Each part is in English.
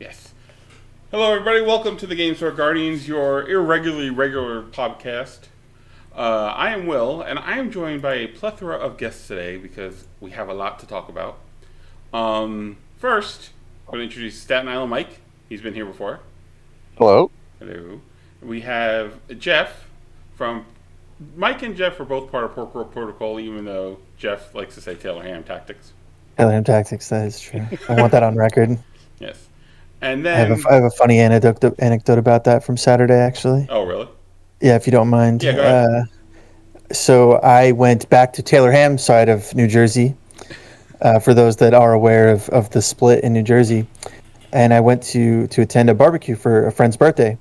Yes. Hello, everybody. Welcome to the Gamestore Guardians, your irregularly regular podcast. I am Will, and I am joined by a plethora of guests today because we have a lot to talk about. First, I'm going to introduce Staten Island Mike. He's been here before. Hello. Hello. We have Jeff from... Mike and Jeff are both part of Pork Roll Protocol, even though Jeff likes to say Taylor Ham Tactics. Taylor Ham Tactics, that is true. I want that on record. Yes. And then... I have a funny anecdote about that from Saturday, actually. Oh, really? Yeah, if you don't mind. Yeah, go ahead. So I went back to Taylor Ham's side of New Jersey, for those that are aware of the split in New Jersey. And I went to attend a barbecue for a friend's birthday.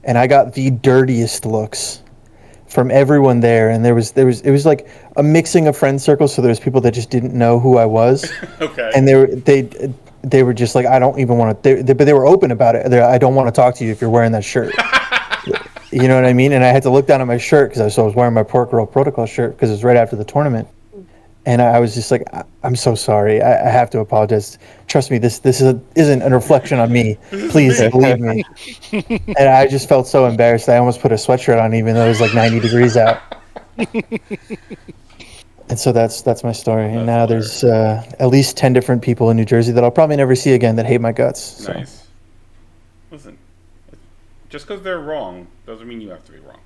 And I got the dirtiest looks from everyone there. And it was like a mixing of friend circles. So there was people that just didn't know who I was. Okay. And they were just like, I don't even want to, but they were open about it. I don't want to talk to you if you're wearing that shirt. You know what I mean? And I had to look down at my shirt because I was wearing my Pork Roll Protocol shirt because it was right after the tournament. And I was just like, I'm so sorry. I have to apologize. Trust me, this isn't a reflection on me. Please believe me. And I just felt so embarrassed. I almost put a sweatshirt on even though it was like 90 degrees out. And so that's my story. And now there's at least 10 different people in New Jersey that I'll probably never see again that hate my guts. So. Nice. Listen, just because they're wrong doesn't mean you have to be wrong.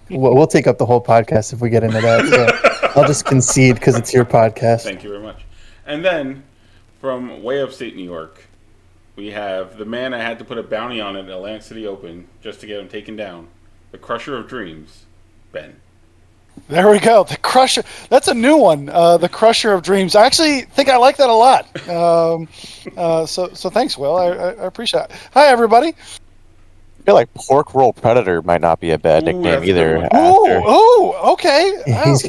We'll take up the whole podcast if we get into that. So I'll just concede because it's your podcast. Thank you very much. And then, from way upstate New York, we have the man I had to put a bounty on at Atlantic City Open just to get him taken down, the Crusher of Dreams, Ben. There we go. The Crusher. That's a new one. The Crusher of Dreams. I actually think I like that a lot. So thanks, Will. I appreciate it. Hi, everybody. I feel like Pork Roll Predator might not be a bad nickname either. Ooh, okay.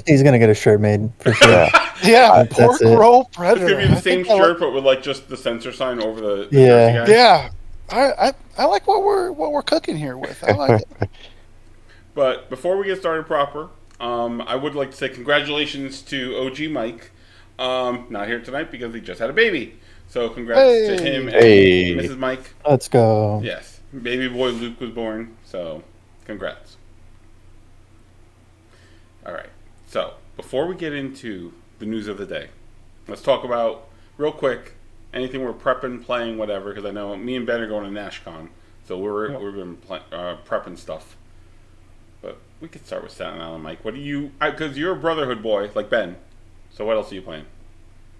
He's gonna get a shirt made for sure. Yeah, Pork Roll Predator. It's gonna be the same shirt, but with like just the censor sign over the Yeah. Jersey guy. Yeah. I like what we're cooking here with. I like it. But before we get started proper, I would like to say congratulations to OG Mike. Not here tonight because he just had a baby. So congrats to him and Mrs. Mike. Let's go. Yes. Baby boy Luke was born, so congrats. All right. So before we get into the news of the day, let's talk about, real quick, anything we're prepping, playing, whatever, because I know me and Ben are going to NashCon, so we're been prepping stuff. But we could start with Staten Island Mike. What do you... Because you're a Brotherhood boy, like Ben. So what else are you playing?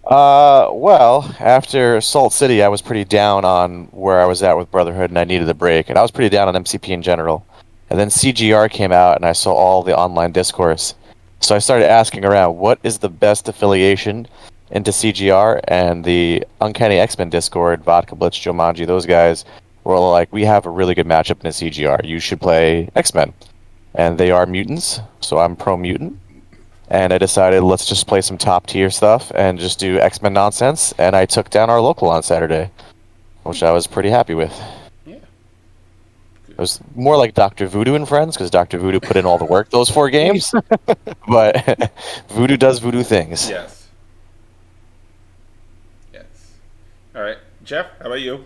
Well, after Salt City, I was pretty down on where I was at with Brotherhood, and I needed a break. And I was pretty down on MCP in general. And then CGR came out, and I saw all the online discourse. So I started asking around, what is the best affiliation into CGR? And the Uncanny X-Men Discord, Vodka Blitz, Jomanji, those guys were like, we have a really good matchup in the CGR. You should play X-Men. And they are mutants, so I'm pro-mutant. And I decided, let's just play some top-tier stuff and just do X-Men nonsense. And I took down our local on Saturday, which I was pretty happy with. Yeah. It was more like Dr. Voodoo and Friends, because Dr. Voodoo put in all the work those 4 games. But Voodoo does Voodoo things. Yes. Yes. All right. Jeff, how about you?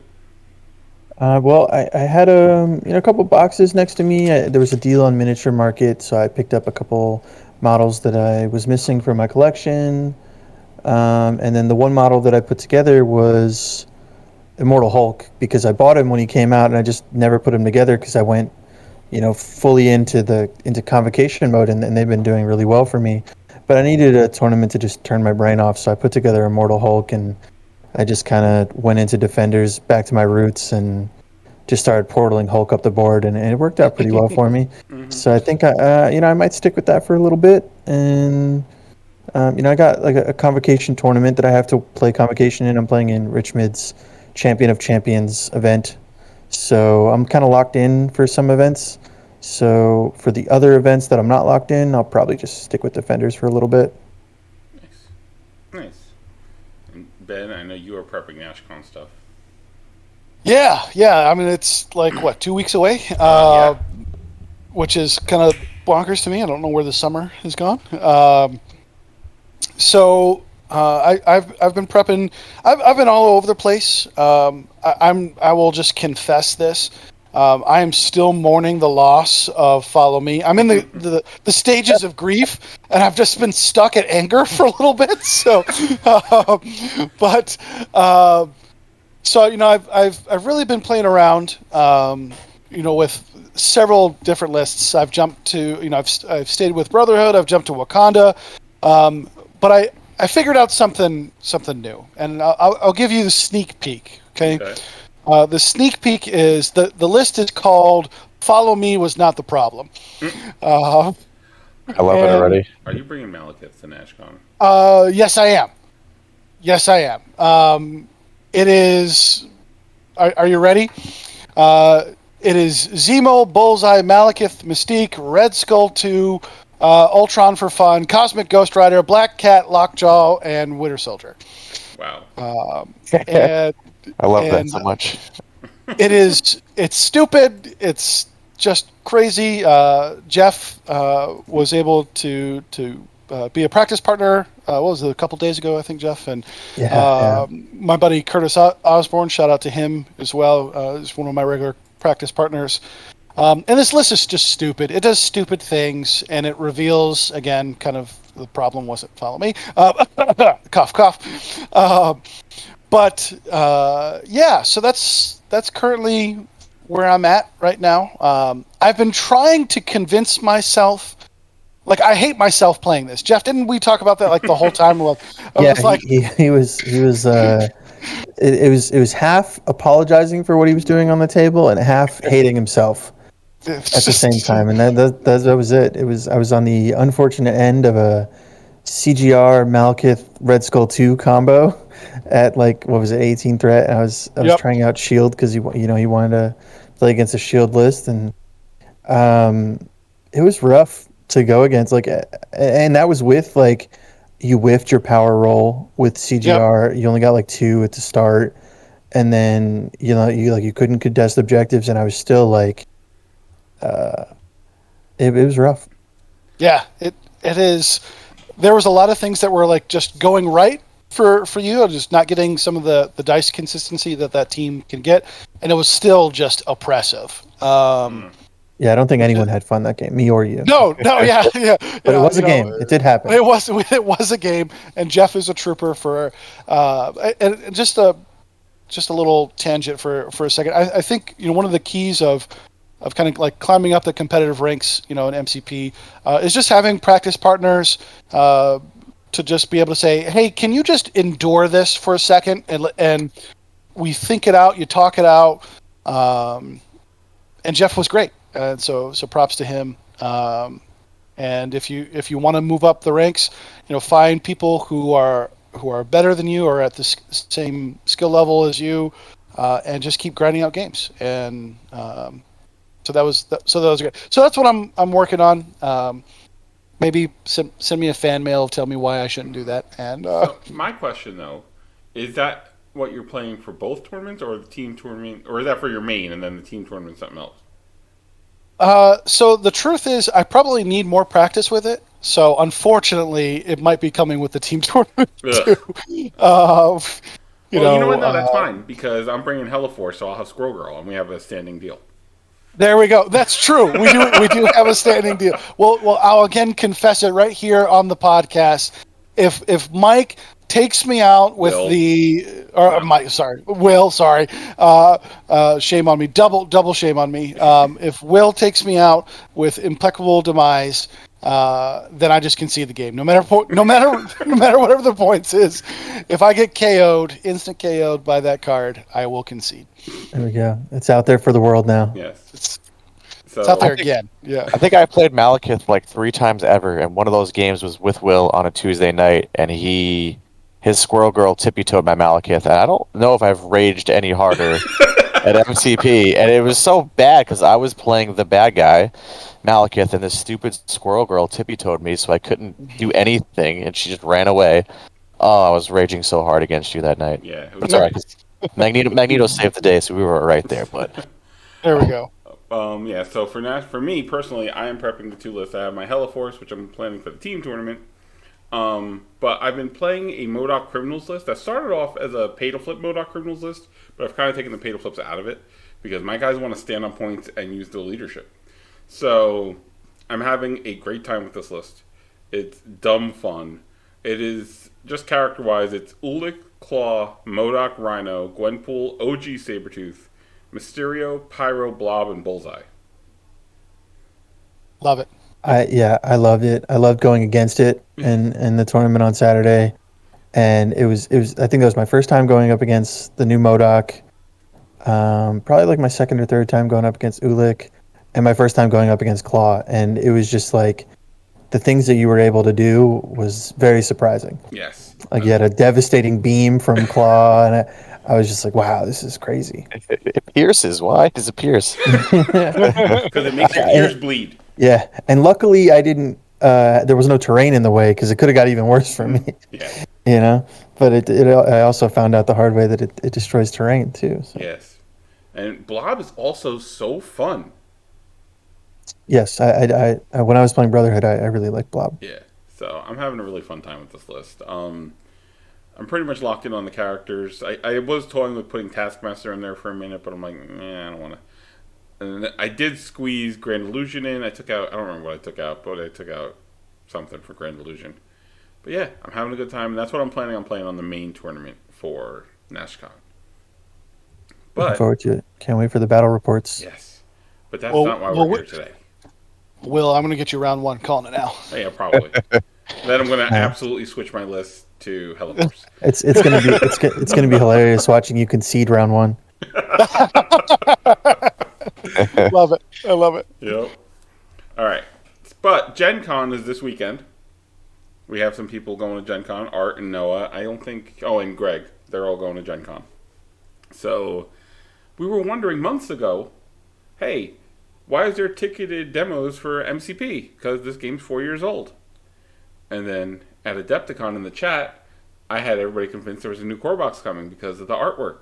Well, I had a couple boxes next to me. There was a deal on Miniature Market, so I picked up a couple models that I was missing from my collection. And then the one model that I put together was Immortal Hulk, because I bought him when he came out and I just never put him together because I went, fully into convocation mode, and they've been doing really well for me. But I needed a tournament to just turn my brain off, so I put together Immortal Hulk, and I just kind of went into Defenders, back to my roots, and just started portaling Hulk up the board, and it worked out pretty well for me. Mm-hmm. So I think I might stick with that for a little bit, and I got like a convocation tournament that I have to play convocation in. I'm playing in Rich Mid's Champion of Champions event, so I'm kind of locked in for some events. So for the other events that I'm not locked in, I'll probably just stick with Defenders for a little bit. Nice. And Ben, I know you are prepping NashCon stuff. Yeah. I mean, it's like, 2 weeks away? Which is kind of bonkers to me. I don't know where the summer has gone. So I've been prepping. I've been all over the place. I will just confess this. I am still mourning the loss of Follow Me. I'm in the stages of grief, and I've just been stuck at anger for a little bit. So, but so I've really been playing around. With several different lists. I've jumped to I've stayed with Brotherhood. I've jumped to Wakanda, but I figured out something new, and I'll give you the sneak peek. Okay. The sneak peek is the list is called "Follow Me Was Not the Problem." I love it already. Are you bringing Malekith to NashCon? Yes, I am. Yes, I am. It is. Are you ready? It is Zemo, Bullseye, Malekith, Mystique, Red Skull 2, Ultron for Fun, Cosmic Ghost Rider, Black Cat, Lockjaw, and Winter Soldier. Wow. And I love that so much. It's stupid. It's just crazy. Jeff was able to be a practice partner. What was it, a couple days ago, I think, Jeff? And my buddy Curtis Osborne, shout out to him as well. He's one of my regular practice partners. And this list is just stupid. It does stupid things, and it reveals, again, kind of the problem wasn't Follow Me. Cough, cough. So that's currently where I'm at right now. I've been trying to convince myself, like, I hate myself playing this. Jeff, didn't we talk about that like the whole time? He was. It was half apologizing for what he was doing on the table and half hating himself at the same time, and that was it. I was on the unfortunate end of a CGR Malekith Red Skull 2 combo at 18 threat. And I was trying out Shield because he wanted to play against a Shield list, and it was rough to go against. And that was with you whiffed your power roll with CGR. Yep. You only got 2 at the start, and then you couldn't contest objectives, and I was still it was rough. Yeah, it is. There was a lot of things that were just going right for you, just not getting some of the dice consistency that team can get, and it was still just oppressive. Yeah, I don't think anyone had fun that game, me or you. No, yeah. But it was a game. It did happen. It was a game, and Jeff is a trooper for. And just a little tangent for a second. I think one of the keys of kind of climbing up the competitive ranks, in MCP, is just having practice partners to just be able to say, hey, can you just endure this for a second, and we think it out, you talk it out, and Jeff was great. And so props to him. And if you want to move up the ranks, find people who are better than you or at the same skill level as you, and just keep grinding out games. And so that was great. So that's what I'm working on. Maybe send me a fan mail, tell me why I shouldn't do that. And so my question though, is that what you're playing for both tournaments, or the team tournament, or is that for your main and then the team tournament something else? So the truth is, I probably need more practice with it. So unfortunately, it might be coming with the team tournament too. You know what? No, that's fine because I'm bringing Force, so I'll have Squirrel Girl, and we have a standing deal. There we go. That's true. We do have a standing deal. Well, I'll again confess it right here on the podcast. If Mike takes me out with Will, shame on me, double shame on me. If Will takes me out with impeccable demise, then I just concede the game. No matter whatever the points is. If I get instant KO'd by that card, I will concede. There we go. It's out there for the world now. Yes. It's out there again. Yeah. I think I played Malekith 3 times ever, and one of those games was with Will on a Tuesday night, and his Squirrel Girl tippy-toed my Malekith, and I don't know if I've raged any harder at MCP, and it was so bad because I was playing the bad guy, Malekith, and this stupid Squirrel Girl tippy-toed me, so I couldn't do anything, and she just ran away. Oh, I was raging so hard against you that night. Yeah. But it's all right, 'cause Magneto saved the day, so we were right there, but... There we go. So for me personally, I am prepping the 2 lists. I have my Force, which I'm planning for the team tournament. But I've been playing a Modoc Criminals list that started off as a pay-to-flip Modoc Criminals list, but I've kind of taken the pay-to-flips out of it because my guys want to stand on points and use their leadership. So I'm having a great time with this list. It's dumb fun. It is just character-wise. It's Ulik, Claw, Modoc, Rhino, Gwenpool, OG Sabretooth, Mysterio, Pyro, Blob, and Bullseye. Love it. I loved it. I loved going against it in the tournament on Saturday, and it was I think that was my first time going up against the new Modoc. Probably like my second or third time going up against Ulik, and my first time going up against Claw, and it was just like the things that you were able to do was very surprising. Yes. Like you had a devastating beam from Claw, and I was just like, wow, this is crazy. It pierces. Why does it pierce? Because it makes your ears bleed. Yeah, and luckily I didn't. There was no terrain in the way because it could have got even worse for me. Yeah. You know, but I also found out the hard way that it destroys terrain too. So. Yes. And Blob is also so fun. Yes, I when I was playing Brotherhood, I really liked Blob. Yeah. So I'm having a really fun time with this list. I'm pretty much locked in on the characters. I was toying with putting Taskmaster in there for a minute, but I'm like, I don't want to. And I did squeeze Grand Illusion in. I don't remember what I took out, but I took out something for Grand Illusion. But yeah, I'm having a good time, and that's what I'm planning on playing on the main tournament for NashCon. Looking forward to it. Can't wait for the battle reports. Yes. But that's not why we're here today. Will, I'm going to get you round one. Calling it now. Oh, yeah, probably. Then I'm going to absolutely switch my list to Heliforce. It's gonna be hilarious watching you concede round one. Love it. I love it. Yep. All right. But Gen Con is this weekend. We have some people going to Gen Con. Art and Noah. I don't think... Oh, and Greg. They're all going to Gen Con. So, we were wondering months ago, hey, why is there ticketed demos for MCP? Because this game's 4 years old. And then at Adepticon in the chat, I had everybody convinced there was a new core box coming because of the artwork.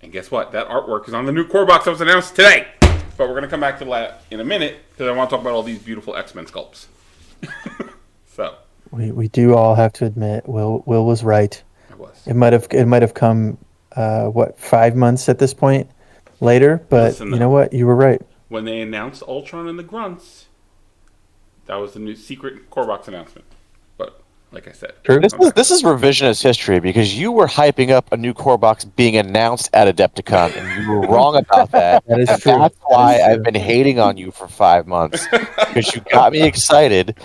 And guess what? That artwork is on the new core box that was announced today. But we're going to come back to that in a minute because I want to talk about all these beautiful X-Men sculpts. So we do all have to admit, Will was right. I was. It might have come 5 months at this point later, but Listen, you know what? You were right. When they announced Ultron and the Grunts, that was the new secret core box announcement. But like I said, True. This is revisionist history because you were hyping up a new core box being announced at Adepticon, and you were wrong about that. That is And true. That's why That is I've been hating on you for 5 months because you got me excited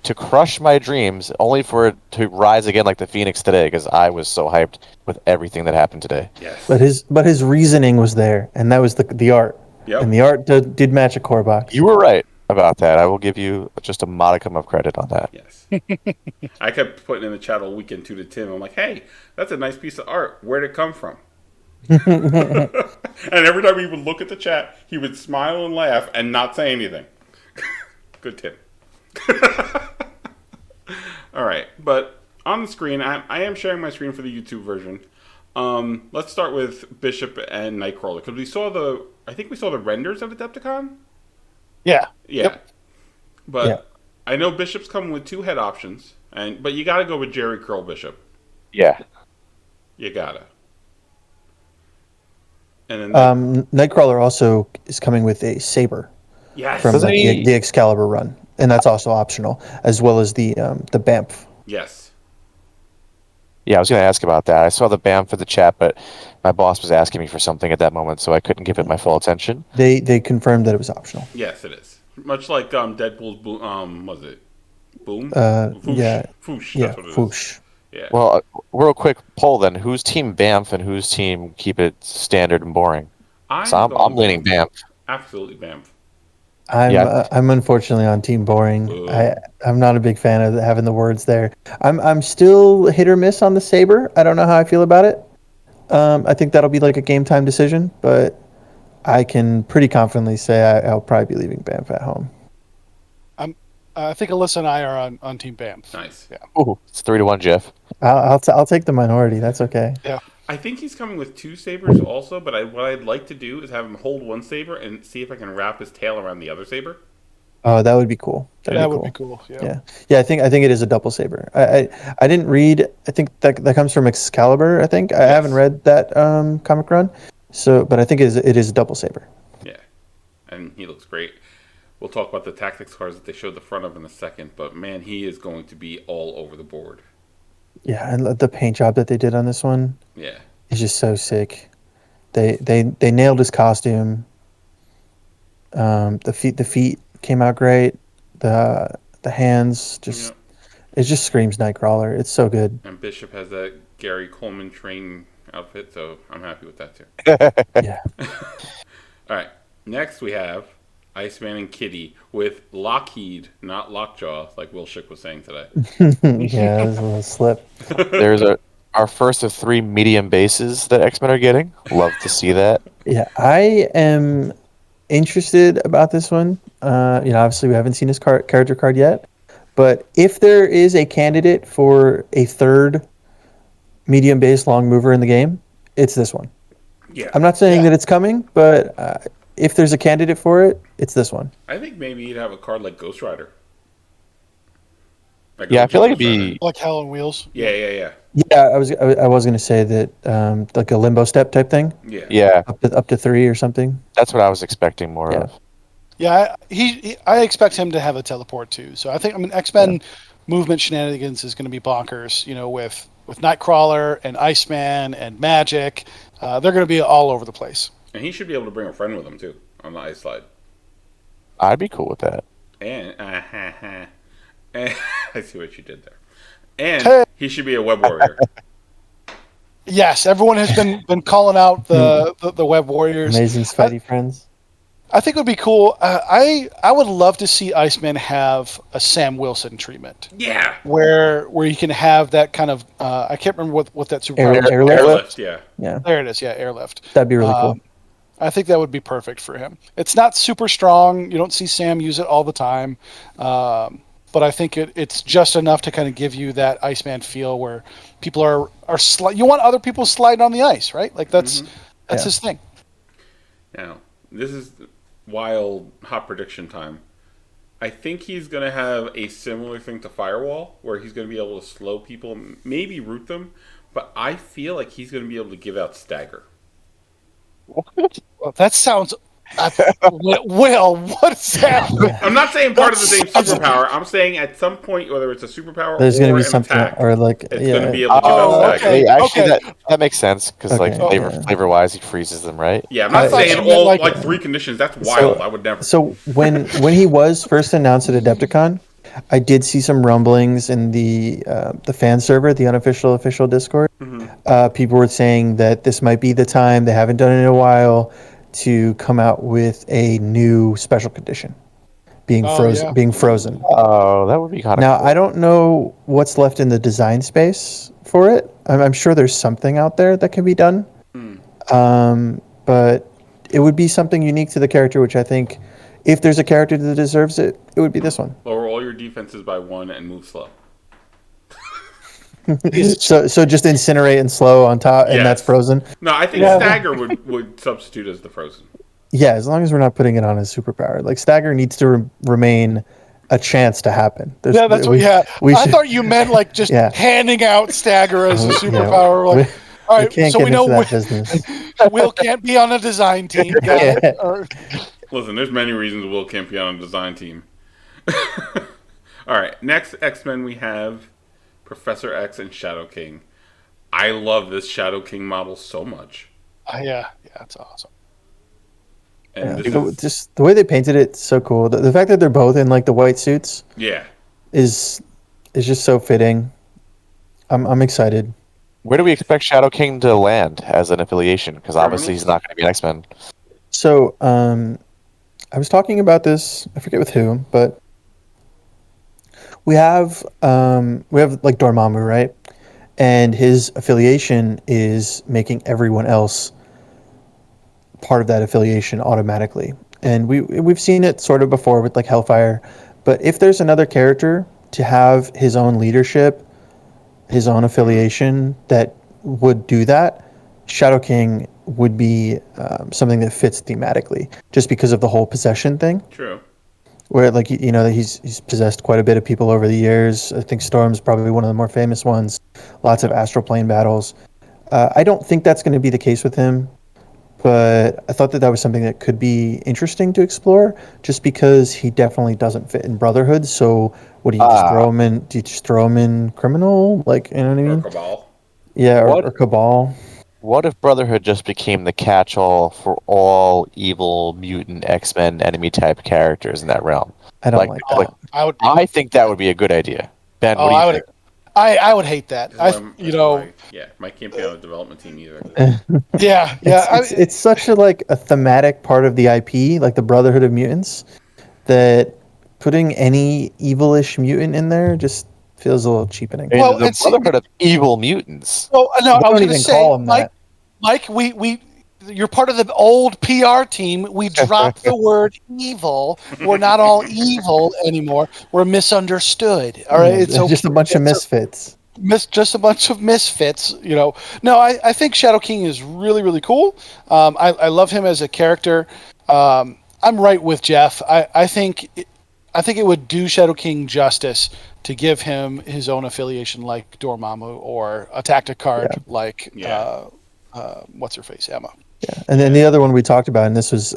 to crush my dreams, only for it to rise again like the Phoenix today. Because I was so hyped with everything that happened today. yes. But his reasoning was there, and that was the art. Yep. And the art did match a core box. You were right about that. I will give you just a modicum of credit on that. Yes. I kept putting in the chat all weekend too to Tim. I'm like, hey, that's a nice piece of art. Where'd it come from? And every time he would look at the chat, he would smile and laugh and not say anything. Good Tim. All right. But on the screen, I am sharing my screen for the YouTube version. Let's start with Bishop and Nightcrawler. Because I think we saw the renders of Adepticon. Yeah. Yeah. Yep. But Yeah. I know Bishop's coming with 2 head options, but you got to go with Jerry Curl Bishop. Yeah. You gotta. And then Nightcrawler also is coming with a saber yes, from Doesn't he- the Excalibur run, and that's also optional, as well as the BAMF. yes, Yeah, I was going to ask about that. I saw the BAM for the chat, but my boss was asking me for something at that moment, so I couldn't give it my full attention. They confirmed that it was optional. yes, it is. Much like Deadpool's boom. Was it Boom? Foosh. Yeah. Foosh. Yeah, That's what it is. Foosh. Yeah. Well, real quick poll then. Who's team BAMF and who's team keep it standard and boring? So I'm leaning BAMF. Absolutely BAMF. I'm unfortunately on Team Boring. Ooh. I'm not a big fan of having the words there. I'm still hit or miss on the saber. I don't know how I feel about it. I think that'll be like a game time decision, but I can pretty confidently say I'll probably be leaving BAMF at home. I think Alyssa and I are on Team BAMF. Nice. Yeah. Ooh, it's 3-1, Jeff. I'll take the minority. That's okay. Yeah. I think he's coming with 2 sabers also, but what I'd like to do is have him hold one saber and see if I can wrap his tail around the other saber. Oh, that would be cool. That'd That be would cool. be cool. Yeah. Yeah, yeah. I think it is a double saber. I didn't read. I think that comes from Excalibur. I think I haven't Yes. read that comic run. So, but I think it is a double saber. Yeah, and he looks great. We'll talk about the tactics cards that they showed the front of in a second, but man, he is going to be all over the board. Yeah, and the paint job that they did on this one Yeah, is just so sick. They nailed his costume. The feet came out great. The hands just it just screams Nightcrawler. It's so good. and Bishop has that Gary Coleman train outfit, so I'm happy with that too. Yeah. All right, next we have Iceman and Kitty with Lockheed, not Lockjaw, like Will Schick was saying today. Yeah, that was a little slip. There's our first of 3 medium bases that X-Men are getting. Love to see that. Yeah, I am interested about this one. Obviously we haven't seen his character card yet, but if there is a candidate for a third medium base long mover in the game, it's this one. Yeah, I'm not saying that it's coming, but if there's a candidate for it, it's this one. I think maybe you'd have a card like Ghost Rider. Like Yeah, I OG feel like it'd Ghost Rider. be. Like Hell on Wheels. Yeah. Yeah, I was gonna say that like a limbo step type thing, Yeah. Yeah, up to 3 or something. that's what I was expecting more Yeah. of. Yeah, I expect him to have a teleport too. So I think X-Men movement shenanigans is going to be bonkers. With Nightcrawler and Iceman and Magic, they're going to be all over the place. And he should be able to bring a friend with him too on the ice slide. I'd be cool with that. And and I see what you did there. And Hey. he should be a web warrior. Yes, everyone has been calling out the Web Warriors. Amazing Spidey friends. I think it would be cool. I would love to see Iceman have a Sam Wilson treatment, Yeah. where you can have that kind of I can't remember what that superpower is. Airlift? Airlift, yeah. Yeah, There it is. Yeah, airlift. that'd be really cool. I think that would be perfect for him. It's not super strong. You don't see Sam use it all the time, but I think it's just enough to kind of give you that Iceman feel where people are you want other people sliding on the ice, right? Like that's Yeah. his thing. Now, this is wild hot prediction time. I think he's going to have a similar thing to Firewall, where he's going to be able to slow people, maybe root them, but I feel like he's going to be able to give out Stagger. Well, that sounds. Will, what's that? I'm not saying part of the same superpower. I'm saying at some point, whether it's a superpower There's or going to be an something, attack, or like it's going to be able to give Oh, out Stagger. okay. Actually, that makes sense because like Okay. flavor wise, he freezes them, right? Yeah, I'm not I thought saying you meant all like- like 3 conditions. That's wild. I would never. So when he was first announced at Adepticon, I did see some rumblings in the fan server, the unofficial official Discord. People were saying that this might be the time, they haven't done it in a while, to come out with a new special condition, being frozen. yeah. Being frozen. Oh, that would be kind of Now cool. I don't know what's left in the design space for it. I'm sure there's something out there that can be done, but it would be something unique to the character, which I think, if there's a character that deserves it, it would be this one. Lower all your defenses by 1 and move slow. So just incinerate and slow on top, and that's Yes. frozen. No, I think Yeah. Stagger would substitute as the frozen. Yeah, as long as we're not putting it on as superpower. Like Stagger needs to remain a chance to happen. Yeah, that's what. I thought you meant like just Yeah. handing out Stagger as a Yeah, superpower. Like, all we right, can't so get we know into that business. Will can't be on a design team. Got it? Yeah. Or- Listen, there's many reasons Will can't be on a design team. All right, next X-Men we have Professor X and Shadow King. I love this Shadow King model so much. yeah, it's awesome. And Yeah, this is, just the way they painted it's so cool. The fact that they're both in like the white suits yeah. is just so fitting. I'm excited. Where do we expect Shadow King to land as an affiliation? Because obviously he's not going to be an X-Men. So I was talking about this. I forget with who, but we have like Dormammu, right? And his affiliation is making everyone else part of that affiliation automatically. And we've seen it sort of before with like Hellfire. But if there's another character to have his own leadership, his own affiliation that would do that, Shadow King would be something that fits thematically, just because of the whole possession thing. True. where like he's possessed quite a bit of people over the years. I think Storm's probably one of the more famous ones. Lots of astral plane battles. I don't think that's going to be the case with him, but I thought that was something that could be interesting to explore, just because he definitely doesn't fit in Brotherhood. So what do you just throw him in? Do you just throw him in Criminal? Like, you know what I Or mean? Cabal. Yeah, or Cabal. What if Brotherhood just became the catch-all for all evil mutant X-Men enemy type characters in that realm? I don't like that. I think that would be a good idea. Ben, what do you think? I would hate that. Mike can't be on the development team either. Yeah. It's such a thematic part of the IP, like the Brotherhood of Mutants, that putting any evilish mutant in there just feels a little cheapening. Well, the Brotherhood of Evil Mutants. Well, no, we I was don't going to even say, call them that. Mike, you're part of the old PR team. We dropped the word evil. We're not all evil anymore. We're misunderstood. All right, it's just a bunch of misfits. Just a bunch of misfits. No, I think Shadow King is really, really cool. I love him as a character. I'm right with Jeff. I think it would do Shadow King justice to give him his own affiliation like Dormammu, or a tactic card like what's her face, Emma. Yeah, and then the other one we talked about, and this was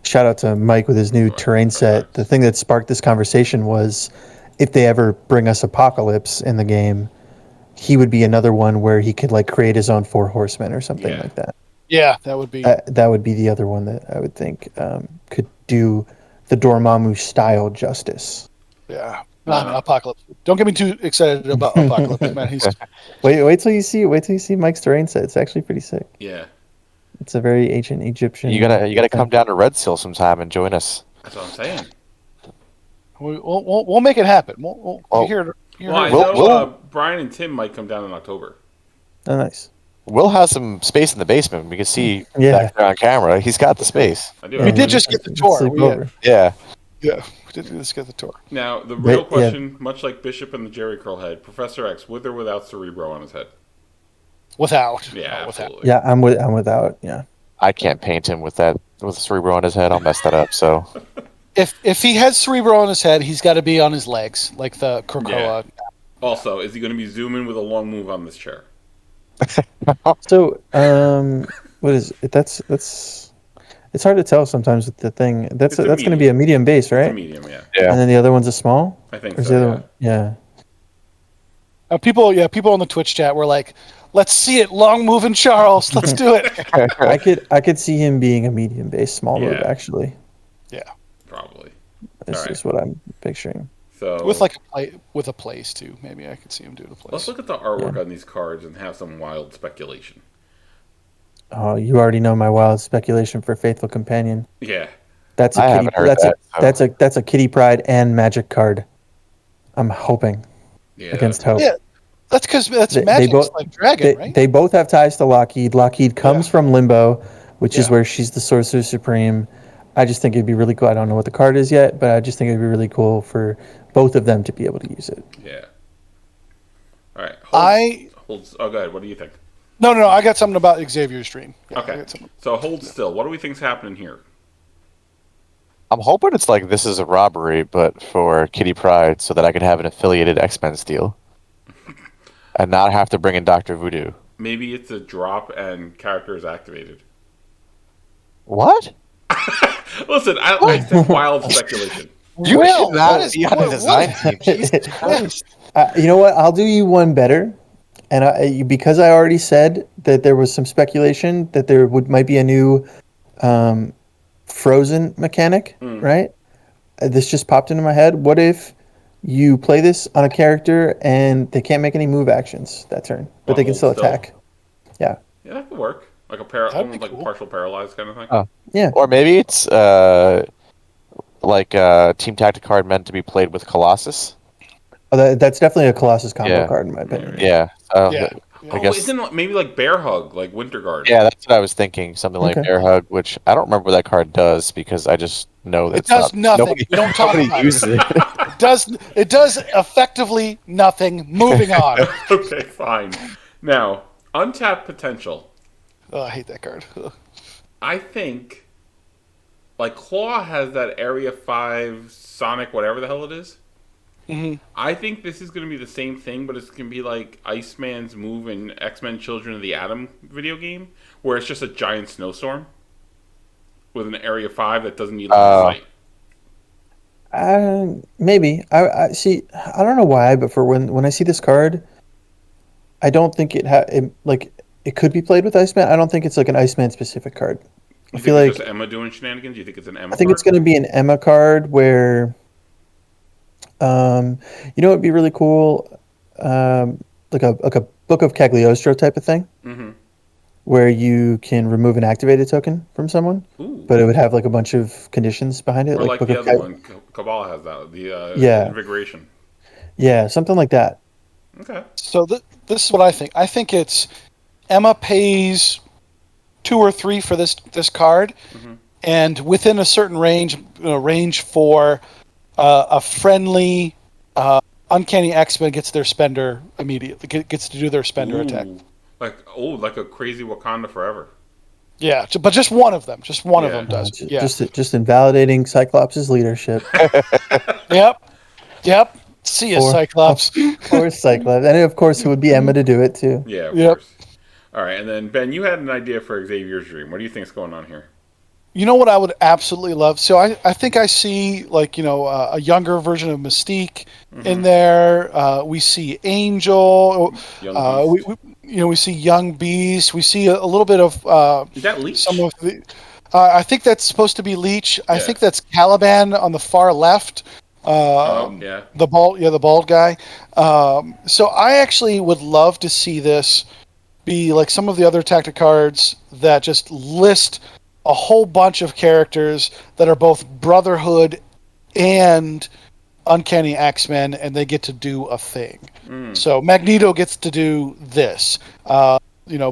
shout out to Mike with his new terrain set. The thing that sparked this conversation was, if they ever bring us Apocalypse in the game, he would be another one where he could like create his own 4 horsemen or something like that. Yeah, that would be the other one that I would think could do the Dormammu style justice. Yeah. Apocalypse. Don't get me too excited about Apocalypse, man. He's wait till you see Mike's terrain set. It's actually pretty sick. Yeah. It's a very ancient Egyptian. You gotta come down to Red Seal sometime and join us. That's what I'm saying. We'll make it happen. We'll hear. I know Brian and Tim might come down in October. Oh, nice. Will has some space in the basement. We can see back there on camera. He's got the space. I do. We did just get the tour. Yeah. Yeah, we did just get the tour. Now, the real question, much like Bishop and the Jerry Curl head, Professor X, with or without Cerebro on his head? Without. Yeah, without. Yeah, I'm without. Yeah. I can't paint him with Cerebro on his head. I'll mess that up. So. If he has Cerebro on his head, he's got to be on his legs, like the Krakoa. Yeah. Also, is he going to be zooming with a long move on this chair? So, what is it? That's it's hard to tell sometimes with the thing. That's going to be a medium base, right? It's a medium, yeah. And then the other one's a small. I think so. The other one? Yeah. People on the Twitch chat were like, "Let's see it, long moving Charles. Let's do it." I could see him being a medium base, small move actually. Yeah, probably. That's just what I'm picturing. So with a place too. Maybe I could see him do the place. Let's look at the artwork on these cards and have some wild speculation. Oh, you already know my wild speculation for Faithful Companion. Yeah. That's a Kitty Pryde and Magic card. I'm hoping. Yeah. Against hope. Yeah. That's because Magic's like Dragon, right? They both have ties to Lockheed. Lockheed comes from Limbo, which is where she's the Sorcerer Supreme. I just think it'd be really cool. I don't know what the card is yet, but I just think it'd be really cool for both of them to be able to use it. Yeah. All right. Oh, go ahead. What do you think? No. I got something about Xavier's dream. Yeah, okay. So hold still. What do we think's happening here? I'm hoping it's like This Is a Robbery, but for Kitty Pryde, so that I could have an affiliated X-Men deal. And not have to bring in Dr. Voodoo. Maybe it's a drop and character is activated. What? Listen, I said wild speculation. You should not be on a design team. Jesus Christ. You know what? I'll do you one better. And because I already said that there was some speculation that there might be a new Frozen mechanic, right? This just popped into my head. What if you play this on a character and they can't make any move actions that turn, but they can still attack? Yeah. Yeah, that could work. Like partial paralyzed kind of thing. Oh. Yeah. Or maybe it's like a team tactic card meant to be played with Colossus. Oh, that's definitely a Colossus combo card in my opinion. Yeah. I guess isn't maybe like Bear Hug, like Winter Guard? Yeah, that's what I was thinking. Something like Bear Hug, which I don't remember what that card does because I just know that it does nothing. We don't talk about uses it. It does effectively nothing. Moving on. Okay, fine. Now, untapped potential. Oh, I hate that card. I think like Claw has that Area 5 Sonic, whatever the hell it is. Mhm. I think this is going to be the same thing, but it's going to be like Iceman's move in X-Men Children of the Atom video game, where it's just a giant snowstorm with an Area 5 that doesn't need line of sight. Maybe. I see. I don't know why, but for when I see this card, I don't think it could be played with Iceman. I don't think it's like an Iceman specific card. You I feel think like it's just Emma doing shenanigans? You think it's an Emma I think card? it's going to be an Emma card where, you know, it'd be really cool, like a Book of Cagliostro type of thing, Mm-hmm. where you can remove an activated token from someone, Ooh. but it would have like a bunch of conditions behind it, Or like Book the of other one, Cabal has that. The Yeah. Invigoration. Yeah, something like that. Okay. So this is what I think. I think it's Emma pays 2 or 3 for this card, Mhm. and within a certain range for a friendly uncanny X-Men gets their spender immediately. Gets to do their spender attack. Like a crazy Wakanda Forever. Yeah, but just one of them. Just one of Yeah. them does. Yeah. Just invalidating Cyclops' leadership Yep. See ya, Or- Cyclops. or Cyclops, and of course it would be Emma to do it too. Yeah, of Yep. course. All right, and then Ben, you had an idea for Xavier's dream. What do you think is going on here? You know what I would absolutely love? So I think I see like a younger version of Mystique in there. We see Angel. Young Beast. We see Young Beast. We see a little bit of Is that Leech? some of the. I think that's supposed to be Leech. I Yeah. think that's Caliban on the far left. Yeah. The bald guy. So I actually would love to see this be like some of the other tactic cards that just list a whole bunch of characters that are both Brotherhood and Uncanny X-Men, and they get to do a thing. So Magneto gets to do this.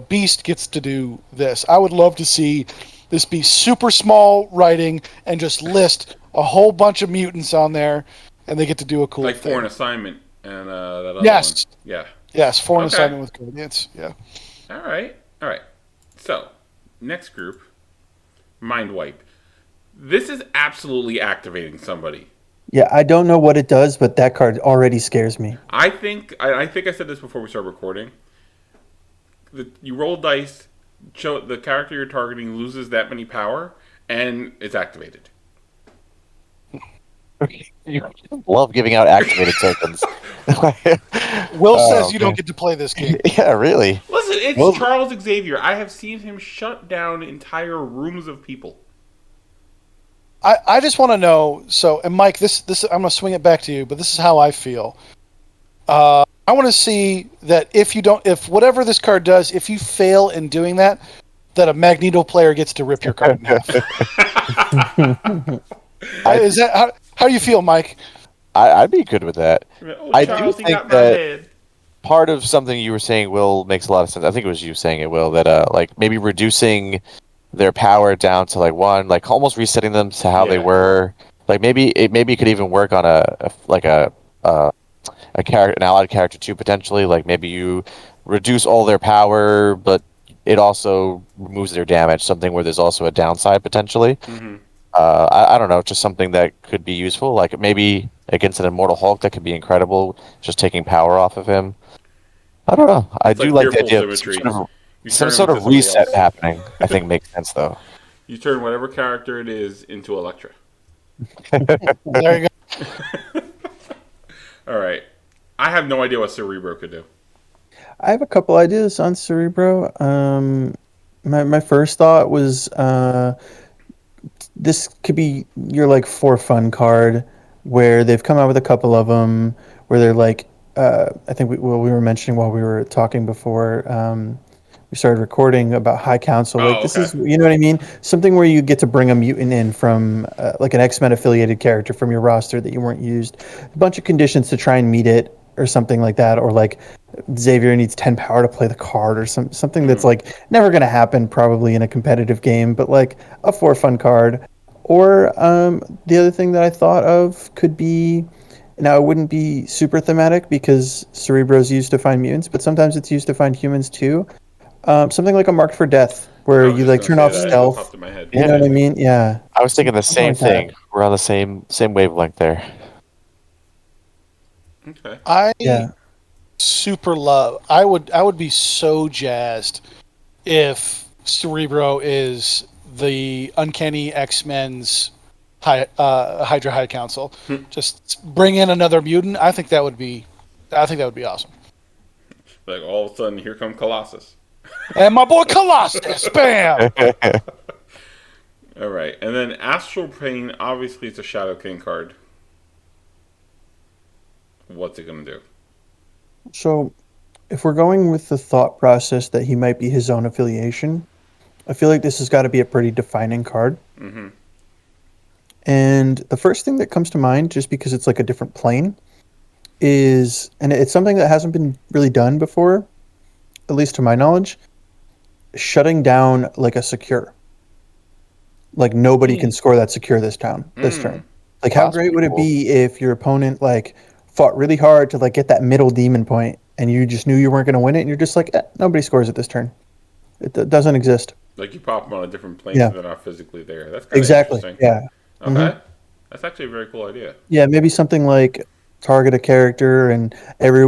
Beast gets to do this. I would love to see this be super small writing and just list a whole bunch of mutants on there, and they get to do a cool Like thing. for an assignment and that other Yes. one. Yeah. Yes, for an Okay. assignment with Guardians. Yeah. All right. So, next group, Mind Wipe. This is absolutely activating somebody. Yeah, I don't know what it does, but that card already scares me. I think I said this before we started recording. You roll dice, show the character you're targeting loses that many power, and it's activated. You love giving out activated tokens. Will Oh, says you okay. don't get to play this game. Yeah, really. Listen, it's Well- Charles Xavier. I have seen him shut down entire rooms of people. I just want to know. So, and Mike, this I'm gonna swing it back to you, but this is how I feel. I want to see that if whatever this card does, if you fail in doing that, that a Magneto player gets to rip your card in half. Is that how do you feel, Mike? I'd be good with that. Oh, I Charles, do he think got my that- head. Part of something you were saying, Will, makes a lot of sense. I think it was you saying it, Will, that like maybe reducing their power down to like 1, like almost resetting them to how they Yeah. were. Like maybe it could even work on a character, an allied character too, potentially. Like maybe you reduce all their power, but it also removes their damage. Something where there's also a downside potentially. Mhm. I don't know, just something that could be useful. Like maybe against an Immortal Hulk, that could be incredible. Just taking power off of him. I don't know. I It's do like like the fearful idea of symmetry. You some turn sort him of into somebody reset else. happening. I think makes sense though. You turn whatever character it is into Elektra. There you go. All right. I have no idea what Cerebro could do. I have a couple ideas on Cerebro. My first thought was this could be your like for fun card, where they've come out with a couple of them, where they're like, I think we were mentioning while we were talking before we started recording about High Council. Like this is, you know what I mean? Something where you get to bring a mutant in from like an X-Men affiliated character from your roster that you weren't used. A bunch of conditions to try and meet it, or something like that, or like Xavier needs 10 power to play the card, or something that's like never going to happen probably in a competitive game, but like a for fun card. Or the other thing that I thought of could be, now it wouldn't be super thematic because Cerebro's used to find mutants, but sometimes it's used to find humans too. Something like a Marked for Death, where I was you just like gonna turn say off that. It stealth. popped in my head. You know what I mean? Yeah. I was thinking the Something same like that. thing. We're on the same wavelength there. Okay. I Yeah. super love. I would be so jazzed if Cerebro is the Uncanny X-Men's Hydra High Council. Just bring in another mutant. I think that would be awesome. Like all of a sudden, here come Colossus. And my boy Colossus, bam! All right, and then Astral Plane. Obviously, it's a Shadow King card. What's it gonna do? So, if we're going with the thought process that he might be his own affiliation, I feel like this has got to be a pretty defining card. Mm-hmm. And the first thing that comes to mind, just because it's like a different plane, is, and it's something that hasn't been really done before, at least to my knowledge, shutting down like a secure. Like nobody can score that secure this turn. Like how That's great pretty would it cool. be if your opponent like fought really hard to like get that middle demon point, and you just knew you weren't going to win it, and you're just like, nobody scores it this turn. It doesn't exist. Like you pop them on a different plane, Yeah. so they're not physically there. That's kind of Exactly. interesting. Yeah. Okay, that's actually a very cool idea. Yeah, maybe something like target a character and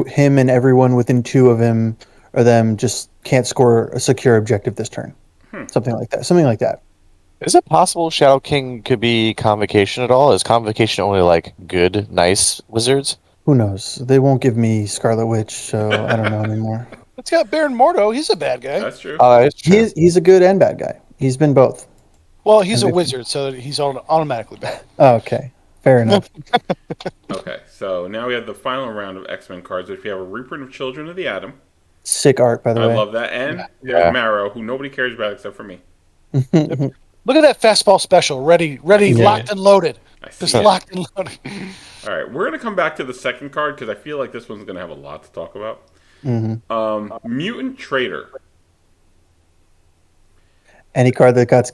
him and everyone within two of him or them just can't score a secure objective this turn. Something like that. Something like that. Is it possible Shadow King could be Convocation at all? Is Convocation only like good, nice wizards? Who knows? They won't give me Scarlet Witch, so I don't know anymore. It's got Baron Mordo. He's a bad guy. That's true. Oh, that is true. He's a good and bad guy. He's been both. Well, he's a And if- wizard, so he's automatically bad. Oh, okay. Fair enough. Okay, so now we have the final round of X-Men cards, which we have a reprint of Children of the Atom. Sick art, by the I way. love that, and Yeah. there's Marrow, who nobody cares about except for me. Look at that fastball special, ready, Yeah. locked and loaded. I see Just it. locked and loaded. All right, we're gonna come back to the second card because I feel like this one's gonna have a lot to talk about. Mutant Trader. Any card that's got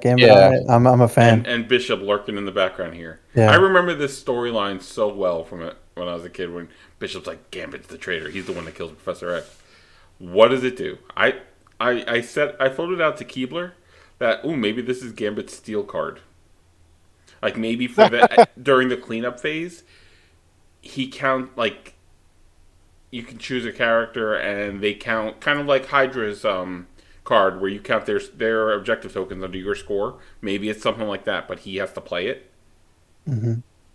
Gambit Yeah. on it, I'm a fan. And Bishop lurking in the background here. Yeah. I remember this storyline so well from it when I was a kid. When Bishop's like, Gambit's the traitor. He's the one that kills Professor X. What does it do? I floated out to Keebler that maybe this is Gambit's steal card. Like maybe for the during the cleanup phase, he count like you can choose a character and they count kind of like Hydra's card where you count their objective tokens under your score. Maybe it's something like that, but he has to play it.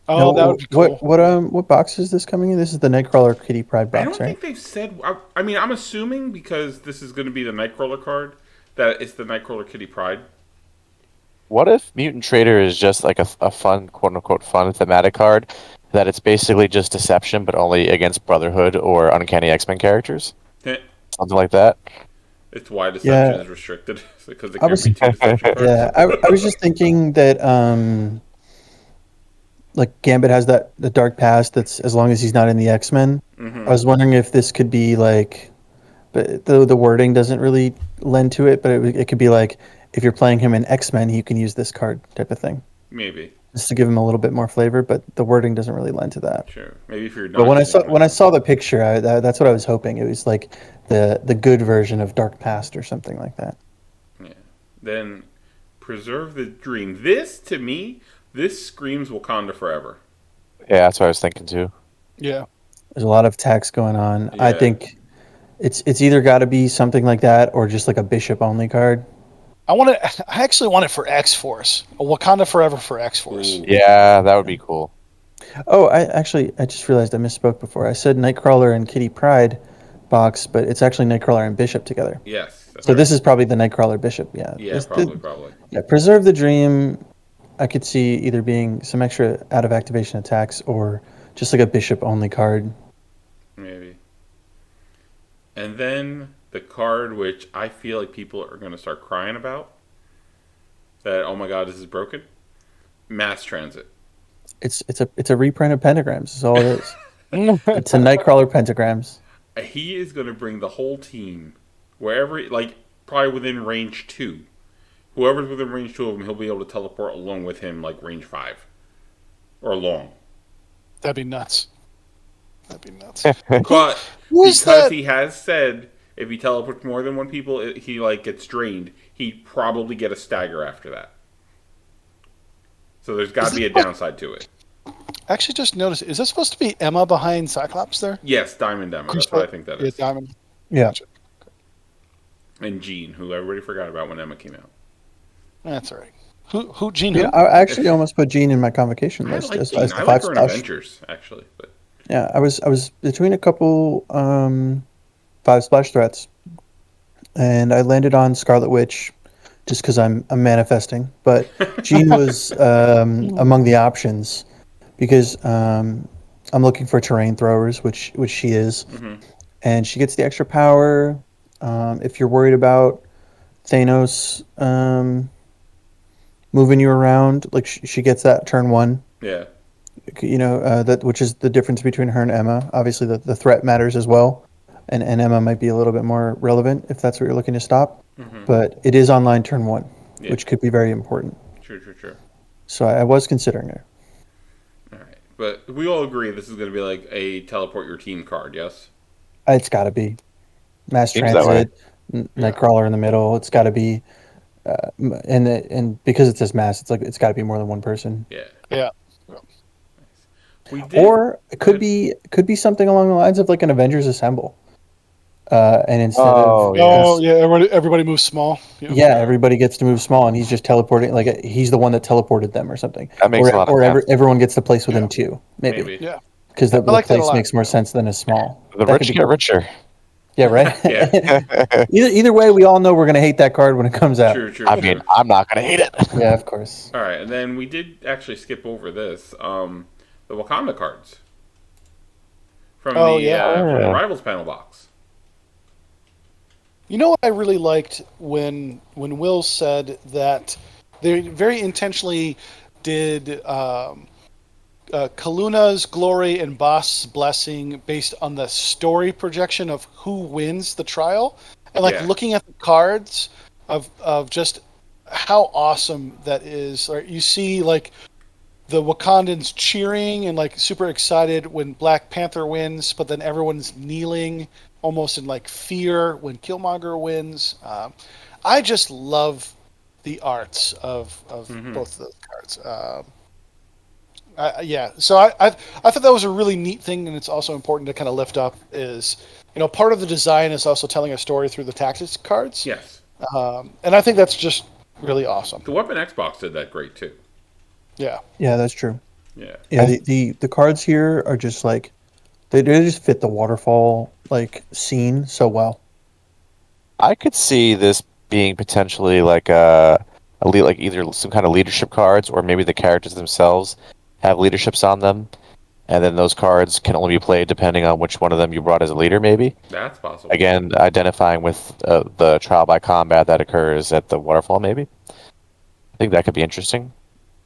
Oh, that would be cool. What box is this coming in? This is the Nightcrawler Kitty Pride I box, don't right? think they've said. I mean, I'm assuming because this is going to be the Nightcrawler card that it's the Nightcrawler Kitty Pride. What if Mutant Trader is just like a fun, quote unquote, fun thematic card? That it's basically just Deception, but only against Brotherhood or Uncanny X-Men characters? Eh, Something like that? It's why Deception Yeah. is restricted because there I can't was- be two Deception cards. Yeah, I was just thinking that like Gambit has the dark past that's as long as he's not in the X-Men. I was wondering if this could be like, but the wording doesn't really lend to it, but it could be like if you're playing him in X-Men, you can use this card type of thing. Maybe. Just to give him a little bit more flavor, but the wording doesn't really lend to that. Sure. Maybe if you're not. But when I using saw the picture, that's what I was hoping. It was like the good version of Dark Past or something like that. Yeah. Then Preserve the Dream. This, to me, this screams Wakanda Forever. Yeah, that's what I was thinking too. Yeah. There's a lot of tax going on. I Yeah. think it's either got to be something like that or just like a bishop only card. I actually want it for X Force. A Wakanda Forever for X Force. Ooh. Yeah, that would be cool. Oh, I just realized I misspoke before. I said Nightcrawler and Kitty Pride box, but it's actually Nightcrawler and Bishop together. Yes. That's So right. this is probably the Nightcrawler Bishop. Yeah. Yeah, probably. Yeah, Preserve the Dream. I could see either being some extra out of activation attacks or just like a Bishop only card. Maybe. And then the card which I feel like people are going to start crying about. That, oh my god, this is broken. Mass Transit. It's a reprint of pentagrams. Is all it is. It's a Nightcrawler pentagrams. He is going to bring the whole team wherever, like, probably within range 2. Whoever's within range 2 of him, he'll be able to teleport along with him, like, range 5. Or long. That'd be nuts. That'd be nuts. But Who is because that? he has said if he teleports more than one people, he, like, gets drained. he'd probably get a stagger after that. So there's got to be a downside to it. Actually, just noticed, is that supposed to be Emma behind Cyclops there? Yes, Diamond Emma. That's what I think that is. Yeah, Diamond. Yeah. Gotcha. And Jean, who everybody forgot about when Emma came out. That's all right. Who Jean? Who? Yeah, I actually almost put Jean in my convocation I list like as Jean. the I like 5 her in splash. Avengers, actually. But Yeah, I was between a couple 5 splash threats, and I landed on Scarlet Witch just because I'm manifesting. But Jean was among the options because I'm looking for terrain throwers, which she is, and she gets the extra power. If you're worried about Thanos moving you around, like she gets that turn 1. yeah. That which is the difference between her and Emma. Obviously, the threat matters as well, and Emma might be a little bit more relevant if that's what you're looking to stop. But it is online turn 1, which could be very important. True. So I was considering her. All right. But we all agree this is going to be like a teleport your team card, yes? It's got to be mass Seems that way. transit, Nightcrawler in the middle. It's got to be, and because it says mass, it's got to be more than one person. Yeah. Yeah. We did. Or it could be something along the lines of like an Avengers Assemble. And instead of Oh yeah, everybody moves small. everybody gets to move small, and he's just teleporting. Like he's the one that teleported them, or something. That makes a lot of sense. Everyone gets to place within 2, maybe. Yeah. Because the like that a place lot. makes more sense than a small. The That rich could be get cool. richer. Yeah, right. Yeah. Either way, we all know we're gonna hate that card when it comes out. True. I mean, I'm not gonna hate it. Yeah, of course. All right, and then we did actually skip over this. The Wakanda cards from Oh, the yeah. from the Rivals panel box. You know what I really liked when Will said that they very intentionally did Kaluna's glory and Boss's blessing based on the story projection of who wins the trial, and looking at the cards of just how awesome that is. Like, you see like the Wakandans cheering and like super excited when Black Panther wins, but then everyone's kneeling almost in like fear when Killmonger wins. I just love the arts of both of those cards. So I thought that was a really neat thing, and it's also important to kind of lift up is, part of the design is also telling a story through the tactics cards. Yes. And I think that's just really awesome. The Weapon Xbox did that great too. Yeah. Yeah, that's true. Yeah. Yeah, the cards here are just like they just fit the waterfall like scene so well. I could see this being potentially like like either some kind of leadership cards, or maybe the characters themselves have leaderships on them, and then those cards can only be played depending on which one of them you brought as a leader. Maybe That's possible. again identifying with the trial by combat that occurs at the waterfall. Maybe I think that could be interesting.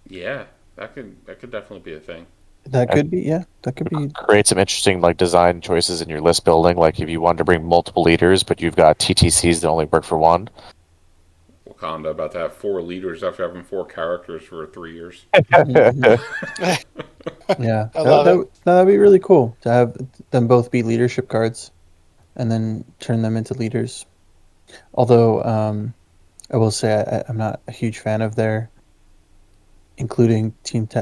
Yeah, that could definitely be a thing. That could be, that could be. Create some interesting like design choices in your list building. Like if you wanted to bring multiple leaders, but you've got TTCs that only work for one. Wakanda about to have 4 leaders after having 4 characters for 3 years. Yeah, I love it. that'd be really cool to have them both be leadership cards, and then turn them into leaders. Although I will say I'm not a huge fan of their including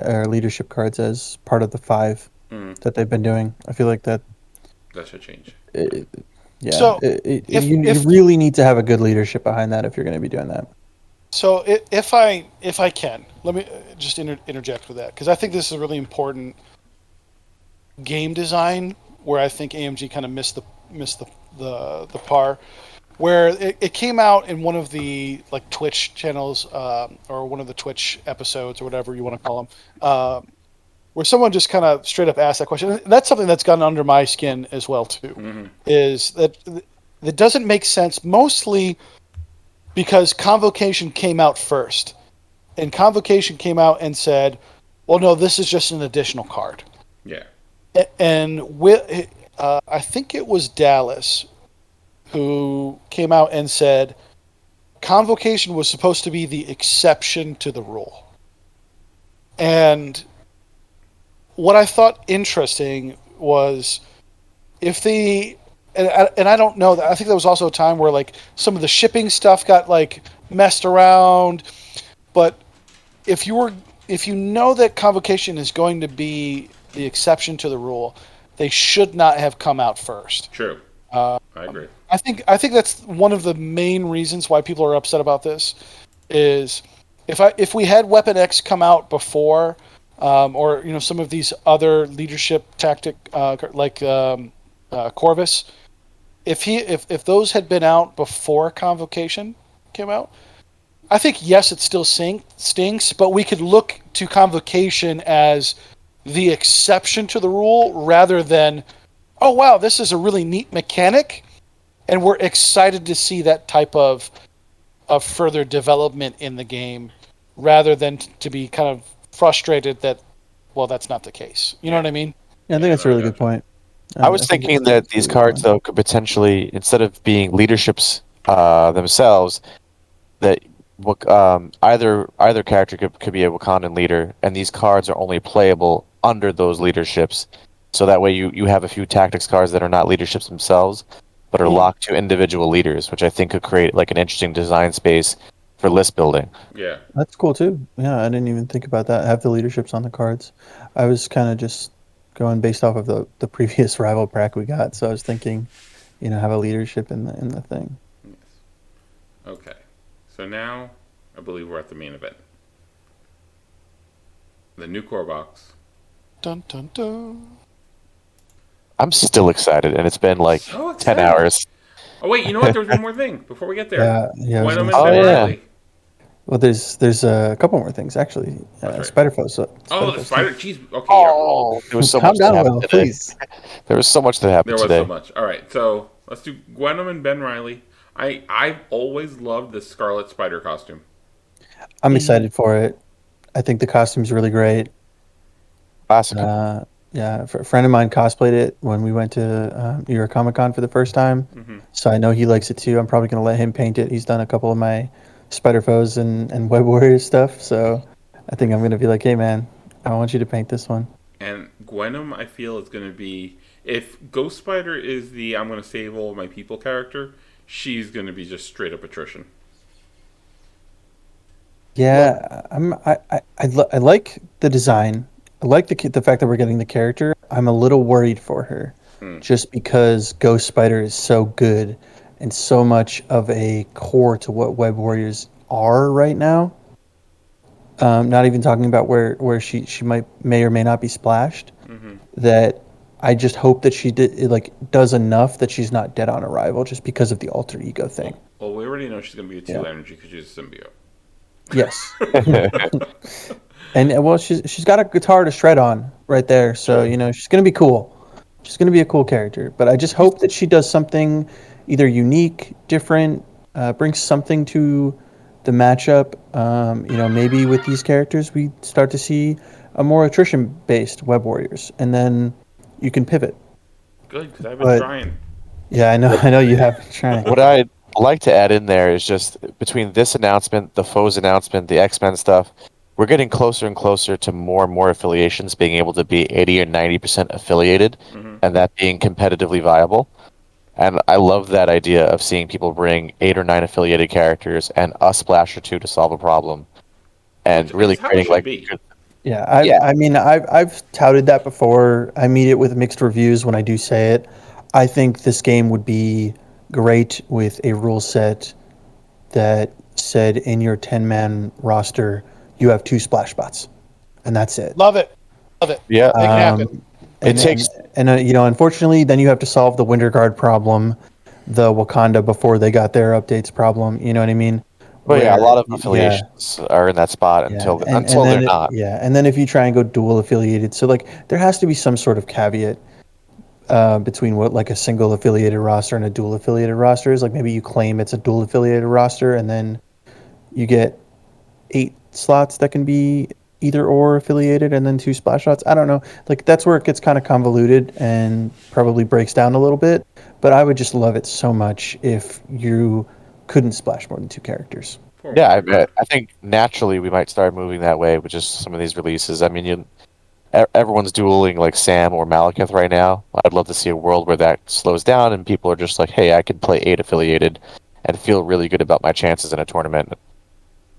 or leadership cards as part of the 5 that they've been doing. I feel like that should change. So, you really need to have a good leadership behind that if you're going to be doing that. So if I can, let me just interject with that, because I think this is a really important game design where I think AMG kind of missed the par, where it came out in one of the like Twitch channels or one of the Twitch episodes or whatever you want to call them, where someone just kind of straight up asked that question. And that's something that's gotten under my skin as well too, is that doesn't make sense, mostly because Convocation came out first, and Convocation came out and said, well, no, this is just an additional card. Yeah. And I think it was Dallas who came out and said Convocation was supposed to be the exception to the rule. And what I thought interesting was and I don't know, I think there was also a time where like some of the shipping stuff got like messed around. But if you know that Convocation is going to be the exception to the rule, they should not have come out first. True. I agree. I think that's one of the main reasons why people are upset about this. Is if we had Weapon X come out before, or some of these other leadership tactic like Corvus, if those had been out before Convocation came out, I think yes, it still stinks, but we could look to Convocation as the exception to the rule rather than, oh wow, this is a really neat mechanic, and we're excited to see that type of further development in the game, rather than to be kind of frustrated that, well, that's not the case. You know what I mean? Yeah, I think that's a really good point. I was thinking that these cards, though, could potentially, instead of being leaderships themselves, that either character could be a Wakandan leader, and these cards are only playable under those leaderships. So that way you have a few tactics cards that are not leaderships themselves, but are locked to individual leaders, which I think could create like an interesting design space for list building. Yeah. That's cool too. Yeah, I didn't even think about that. Have the leaderships on the cards. I was kind of just going based off of the previous rival pack we got. So I was thinking, have a leadership in the thing. Yes. Okay. So now I believe we're at the main event. The new core box. Dun dun dun. I'm still excited, and it's been like So 10 excited. hours. Oh wait, you know what? There's one more thing before we get there. Yeah. Wenham and Oh, Ben yeah. Riley. Well, there's a couple more things actually. Right. Spider-Foe. Oh, the spider. Jeez. Okay. Oh, there was so Calm much that down, happened Will, today. please. There was so much that There happened was today. so much. All right, so let's do Gwenham and Ben Riley. I've always loved the Scarlet Spider costume. I'm excited for it. I think the costume's really great. Classic. Yeah, a friend of mine cosplayed it when we went to New York Comic Con for the first time. Mm-hmm. So I know he likes it too. I'm probably going to let him paint it. He's done a couple of my Spider-Foes and Web Warriors stuff. So I think I'm going to be like, hey, man, I want you to paint this one. And Gwenham, I feel, is going to be... If Ghost Spider is the I'm going to save all my people character, she's going to be just straight up attrition. Yeah, I like the design. I like the fact that we're getting the character. I'm a little worried for her, just because Ghost Spider is so good and so much of a core to what Web Warriors are right now. Not even talking about where she may or may not be splashed. Mm-hmm. That I just hope that she does enough that she's not dead on arrival just because of the alter ego thing. Well, we already know she's going to be a 2 energy because she's a symbiote. Yes. And well, she's got a guitar to shred on right there, so she's gonna be cool. She's gonna be a cool character. But I just hope that she does something either unique, different, brings something to the matchup. Maybe with these characters we start to see a more attrition-based Web Warriors, and then you can pivot. Good, because I've been trying. Yeah, I know you have been trying. What I'd like to add in there is just between this announcement, the Foes announcement, the X-Men stuff, we're getting closer and closer to more and more affiliations being able to be 80 or 90% affiliated, and that being competitively viable. And I love that idea of seeing people bring 8 or 9 affiliated characters and a splash or two to solve a problem, and really creating like. Yeah, I mean, I've touted that before. I meet it with mixed reviews when I do say it. I think this game would be great with a rule set that said in your 10-man roster you have 2 splash bots, and that's it. Love it. Yeah, Make it happen. Unfortunately, then you have to solve the Winter Guard problem, the Wakanda before they got their updates problem. You know what I mean? But a lot of affiliations are in that spot until they're not. Yeah, and then if you try and go dual affiliated, so there has to be some sort of caveat between what a single affiliated roster and a dual affiliated roster is. Like maybe you claim it's a dual affiliated roster, and then you get 8 slots that can be either or affiliated, and then 2 splash shots. I don't know. That's where it gets kind of convoluted and probably breaks down a little bit. But I would just love it so much if you couldn't splash more than 2 characters. Yeah, I think naturally we might start moving that way with just some of these releases. I mean, everyone's dueling like Sam or Malekith right now. I'd love to see a world where that slows down and people are just like, hey, I could play 8 affiliated and feel really good about my chances in a tournament.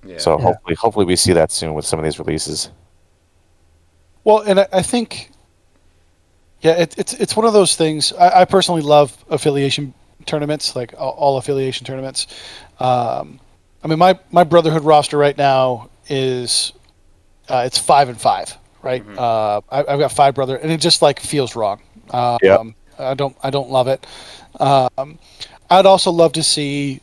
Yeah. So Yeah. hopefully we see that soon with some of these releases. Well, and I think, yeah, it's one of those things. I personally love affiliation tournaments, like all affiliation tournaments. I mean, my Brotherhood roster right now is it's 5-5, right? I've got 5 brother, and it just like feels wrong. Yep. I don't love it. I'd also love to see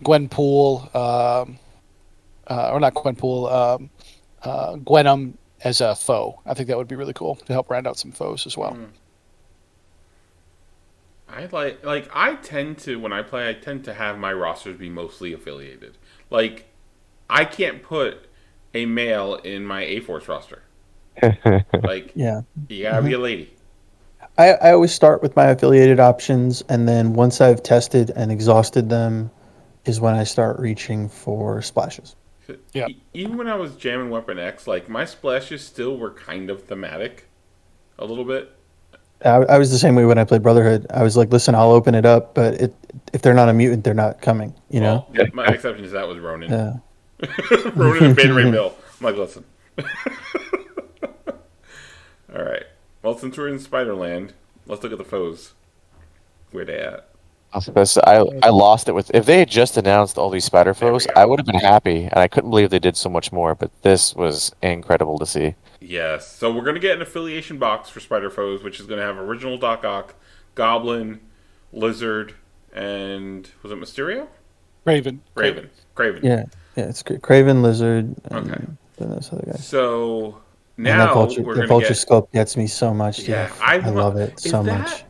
Gwenpool, or not Gwenpool, Gwenum as a foe. I think that would be really cool to help round out some foes as well. I I tend to, when I play, I tend to have my rosters be mostly affiliated. Like, I can't put a male in my A-Force roster. Like, Yeah. you gotta be a lady. I always start with my affiliated options, and then once I've tested and exhausted them, is when I start reaching for splashes. Yeah. Even when I was jamming Weapon X, like, my splashes still were kind of thematic a little bit. I was the same way when I played Brotherhood. I was like, listen, I'll open it up, but if they're not a mutant, they're not coming. You know? Well, my exception to that was Ronin. Yeah. Ronin and Beta Ray Bill. I'm like, listen. All right. Well, since we're in Spiderland, let's look at the foes. Where they at? I lost it with. If they had just announced all these spider There we foes, go. I would have been happy, and I couldn't believe they did so much more. But this was incredible to see. Yes. So we're going to get an affiliation box for Spider Foes, which is going to have original Doc Ock, Goblin, Lizard, and was it Mysterio? Raven. Craven. Yeah. Yeah. It's great. Craven, Lizard. Okay. And then those other guys. So And that now vulture, we're the going to vulture get. scope gets me so much. Yeah, Jeff. I I love it is so that much.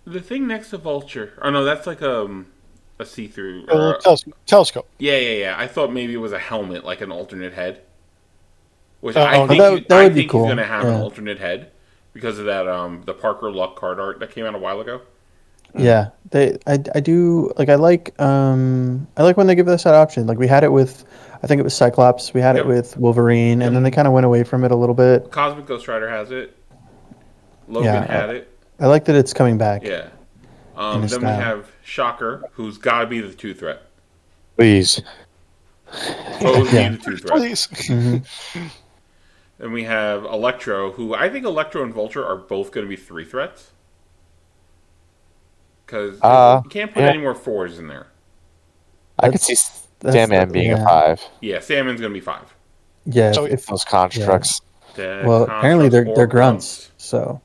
the thing next to Vulture? Oh no, that's like a see-through. A little telescope. Yeah. I thought maybe it was a helmet, like an alternate head. Which Oh, I no. think That I would be think cool. he's gonna have an Yeah. alternate head because of that the Parker Luck card art that came out a while ago. Yeah, I do like I like when they give us that option. Like we had it with I think it was Cyclops, we had Yep. it with Wolverine, Yep. and then they kind of went away from it a little bit. Cosmic Ghost Rider has it. Logan Yeah, had it. I like that it's coming back. Yeah. In his Then we style. have Shocker, who's got to be the 2 threat. Please. Foes Yeah. need the 2 threat. Please. Then we have Electro, who I think Electro and Vulture are both going to be 3 threats. Because you can't put yeah. any more 4s in there. I could see Sandman being a yeah. 5. Yeah, Salmon's going to be 5. Yeah, So if Those constructs. well, apparently they're grunts. So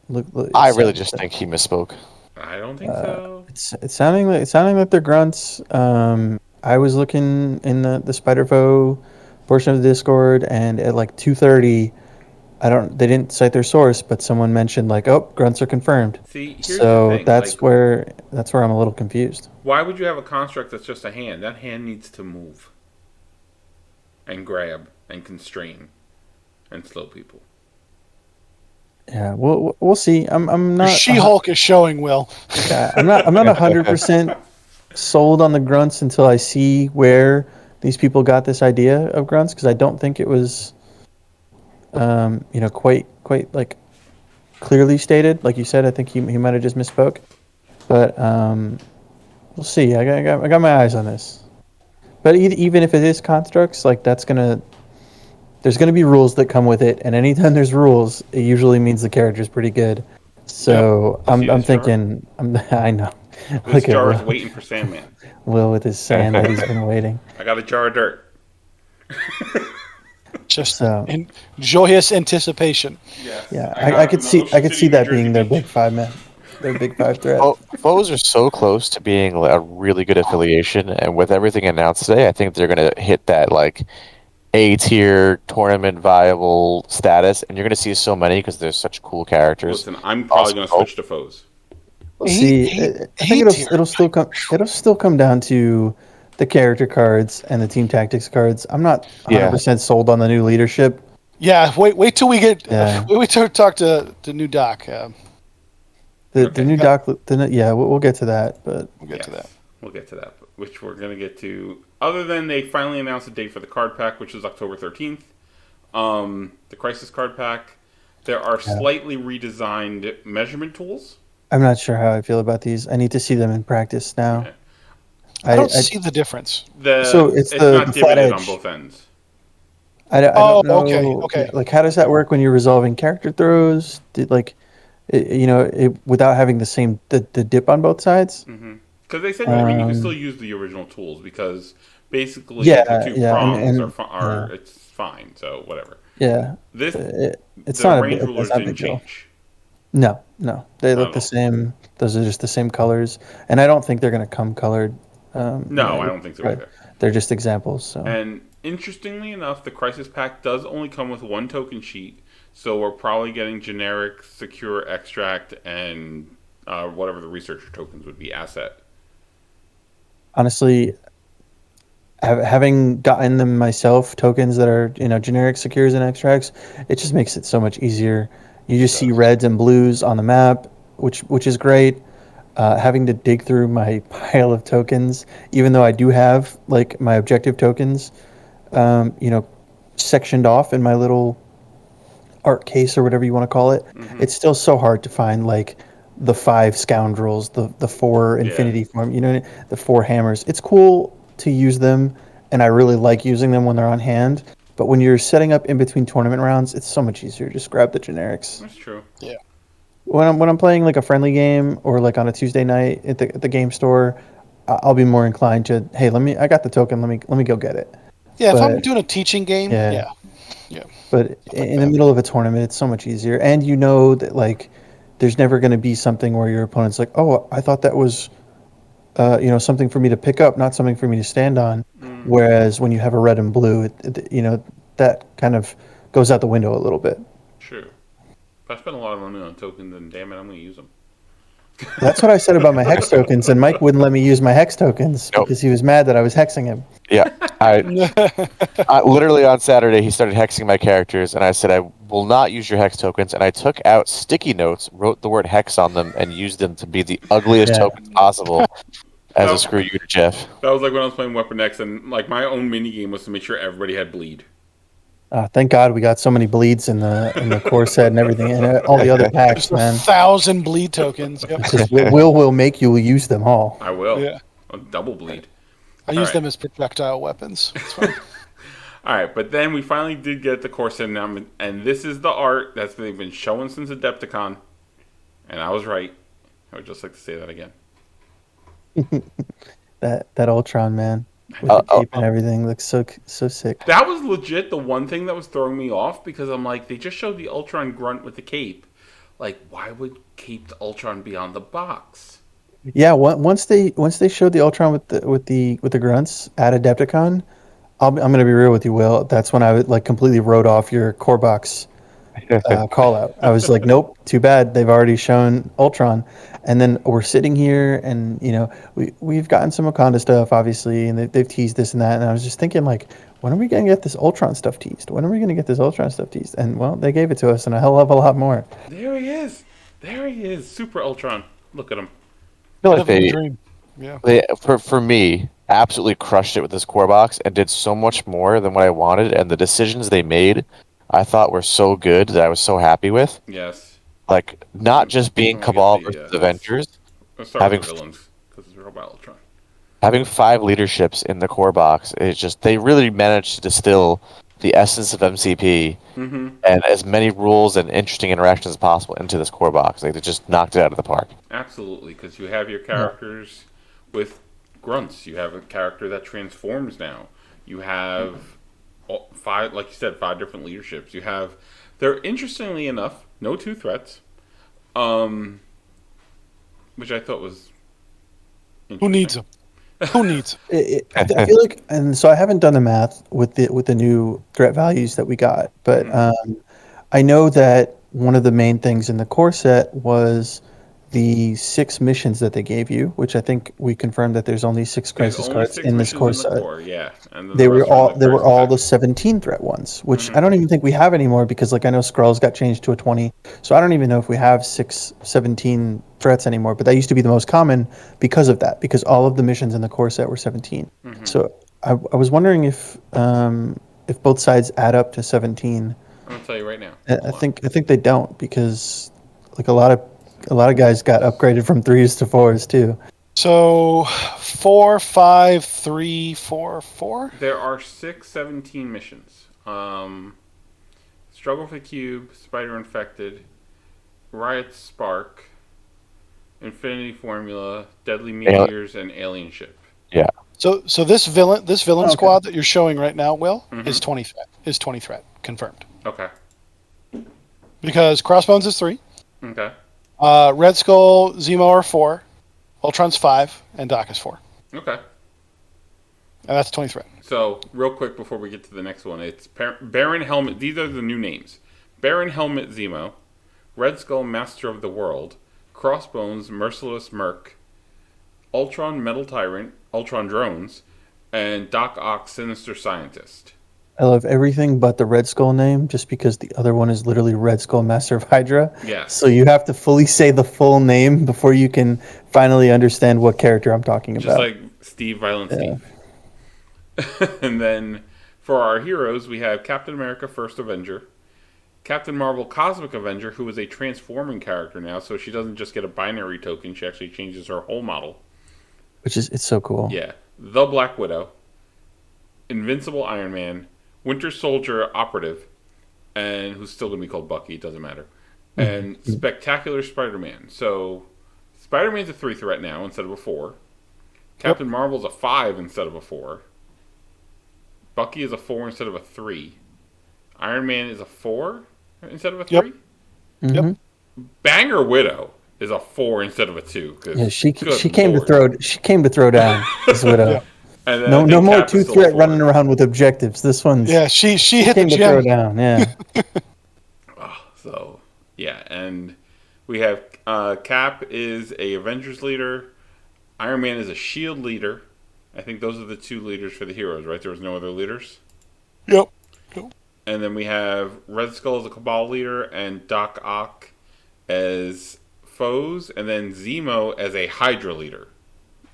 look, I really just think he misspoke. I don't think so. it's sounding like they're grunts. I was looking in the Spider Foe portion of the Discord, and at like 2:30, they didn't cite their source, but someone mentioned like, oh, grunts are confirmed. See, here's So the thing. that's like, where I'm a little confused. why would you have a construct that's just a hand? That hand needs to move and grab and constrain and slow people. Yeah, we'll see. I'm not. She-Hulk is showing, Will. Yeah, I'm not 100% sold on the grunts until I see where these people got this idea of grunts, because I don't think it was, quite like clearly stated. Like you said, I think he might have just misspoke. But we'll see. I got my eyes on this. But even if it is constructs, like there's gonna be rules that come with it, and anytime there's rules, it usually means the character's pretty good. So Yep. See I'm this jar? thinking I know. This Look at jar is Will, waiting for Sandman. Will with his sand that he's been waiting. I got a jar of dirt. Just So in joyous anticipation. Yes. yeah, got I could an see Ocean City, New that Jersey being their beach. big 5 man, their big 5 threat. Foes are so close to being a really good affiliation, and with everything announced today, I think they're going to hit that like A-tier tournament viable status, and you're going to see so many because there's such cool characters. Listen, I'm probably going to switch to foes. We'll see. I think it'll still come down to the character cards and the team tactics cards. I'm not 100% sold on the new leadership. Yeah, wait till we get. Yeah. Wait till we talk to the new doc. The new doc. We'll get to that, but We'll get to that. We'll get to that, which we're going to get to. Other than they finally announced a date for the card pack, which is October 13th. The Crisis card pack. There are slightly redesigned measurement tools. I'm not sure how I feel about these. I need to see them in practice now. Yeah. I don't I see the difference. so it's It's the not flat divoted on edge. both ends. I Oh, don't okay, know. Yeah, okay. like how does that work when you're resolving character throws? Without having the dip on both sides. Because they said, I mean, you can still Um, use the original tools because basically the yeah, two yeah, prongs and are yeah, it's fine. So whatever. yeah. This It's the not range it's rulers not a didn't big deal. change, No, no, they not look at the all. same. Those are just the same colors, and I don't think they're gonna come colored. No, I don't think so But either. they're just examples. So And interestingly enough, the Crisis Pack does only come with one token sheet, so we're probably getting generic, secure, extract, and whatever the researcher tokens would be asset. honestly, having gotten them myself, tokens that are generic secures and extracts, it just makes it so much easier. You just see reds and blues on the map, which is great. Having to dig through my pile of tokens, even though I do have like my objective tokens, um, you know, sectioned off in my little art case or whatever you want to call it, it's still so hard to find like the five scoundrels, the four Yeah, infinity form, the four hammers. It's cool to use them, and I really like using them when they're on hand. But when you're setting up in between tournament rounds, it's so much easier. Just grab the generics. that's true. Yeah. When I'm playing like a friendly game or like on a Tuesday night at the game store, I'll be more inclined to, hey, I got the token, let me go get it. Yeah, if I'm But doing a teaching game, yeah, yeah. Yeah. but Stuff like in the that. middle of a tournament, it's so much easier, and you know that like there's never going to be something where your opponent's like, oh, I thought that was something for me to pick up, not something for me to stand on. Whereas when you have a red and blue, that kind of goes out the window a little bit. True. If I spend a lot of money on tokens, then damn it, I'm going to use them. That's what I said about my hex tokens, and Mike wouldn't let me use my hex tokens Nope. because he was mad that I was hexing him. Yeah, I literally on Saturday he started hexing my characters, and I said I will not use your hex tokens. And I took out sticky notes, wrote the word hex on them, and used them to be the ugliest Yeah. tokens possible as No. a screw you to Jeff. That was like when I was playing Weapon X, and like my own mini game was to make sure everybody had bleed. Thank God we got so many bleeds in the core set and everything, and all the other packs, Just a man. 1,000 bleed tokens. Yep. Just will make you use them all. I will. Yeah. I'll double bleed. I All use right. them as projectile weapons. It's fine. All right, but then we finally did get the Corset now, and this is the art that's they've been showing since Adepticon, and I was right. I would just like to say that again. That Ultron man with Uh, the cape and everything looks so sick. That was legit the one thing that was throwing me off because I'm like, they just showed the Ultron grunt with the cape. Like, why would caped Ultron be on the box? Yeah, once they showed the Ultron with the grunts at Adepticon, I'm gonna be real with you, Will. That's when I would like completely wrote off your core box call out. I was like, nope, too bad. They've already shown Ultron, and then we're sitting here, and we've gotten some Wakanda stuff, obviously, and they've teased this and that, and I was just thinking like, when are we gonna get this Ultron stuff teased? When are we gonna get this Ultron stuff teased? And well, they gave it to us, and a hell of a lot more. There he is. There he is. Super Ultron. Look at him. I feel like Living the dream. Yeah. they for me absolutely crushed it with this core box and did so much more than what I wanted, and the decisions they made I thought were so good that I was so happy with. Yes. Like not just being When we get Cabal the, versus Avengers, Let's start having with the villains because it's Robot Ultron. having 5 leaderships in the core box. It's just they really managed to distill the essence of MCP and as many rules and interesting interactions as possible into this core box. Like they just knocked it out of the park. Absolutely, because you have your characters with grunts. You have a character that transforms now. You have five, like you said, 5 different leaderships. You have, they're interestingly enough, no 2 threats, which I thought was Who needs them? Who needs them? I feel like, and so I haven't done the math with the new threat values that we got, but I know that one of the main things in the core set was the 6 missions that they gave you, which I think we confirmed that there's only 6 There's crisis only cards 6 in this missions core in the set. core, yeah, and then They the were rest are in they were crisis all pack. the 17 threat ones, which I don't even think we have anymore because like I know Skrulls got changed to a 20. So I don't even know if we have 17 threats anymore, but that used to be the most common because of that, because all of the missions in the core set were 17. So I was wondering if both sides add up to 17. I'm gonna tell you right now. I think they don't because like a lot of a lot of guys got upgraded from 3s to 4s too. So 4, 5, 3, 4, 4. There are 17 missions. Struggle for the Cube, Spider Infected, Riot Spark, Infinity Formula, Deadly Meteors, and Alien Ship. Yeah. So this villain Okay. squad that you're showing right now, Will, Mhm. is 20 threat. Is 20 threat confirmed? Okay. Because Crossbones is 3, Okay. Red Skull, Zemo are 4, Ultron's 5, and Doc is 4. Okay. And that's 20 threat. So, real quick before we get to the next one, it's Baron Helmet. These are the new names: Baron Helmet Zemo, Red Skull Master of the World, Crossbones Merciless Merc, Ultron Metal Tyrant, Ultron Drones, and Doc Ock Sinister Scientist. I love everything but the Red Skull name, just because the other one is literally Red Skull Master of Hydra. Yes. So you have to fully say the full name before you can finally understand what character I'm talking Just about. like Steve, Violent Steve. And then for our heroes, we have Captain America First Avenger, Captain Marvel Cosmic Avenger, who is a transforming character now, so she doesn't just get a binary token, she actually changes her whole model. It's so cool. Yeah. The Black Widow, Invincible Iron Man, Winter Soldier Operative, and who's still going to be called Bucky, it doesn't matter, and Spectacular Spider-Man. So Spider-Man's a 3 threat now instead of a 4. Captain Marvel's a 5 instead of a 4. Bucky is a 4 instead of a 3. Iron Man is a 4 instead of a 3. Yep. Mhm. Yep. Banger Widow is a 4 instead of a 2. Yeah, she came to throw down this Widow. Yeah. And then I No think more Cap is still a 2-threat 4. running around with objectives. This one's Yeah, she hit the came to throw gem. down. Yeah. So yeah, and we have Cap is a Avengers leader. Iron Man is a Shield leader. I think those are the 2 leaders for the heroes, right? There was no other leaders. Yep. And then we have Red Skull as a Cabal leader, and Doc Ock as foes, and then Zemo as a Hydra leader.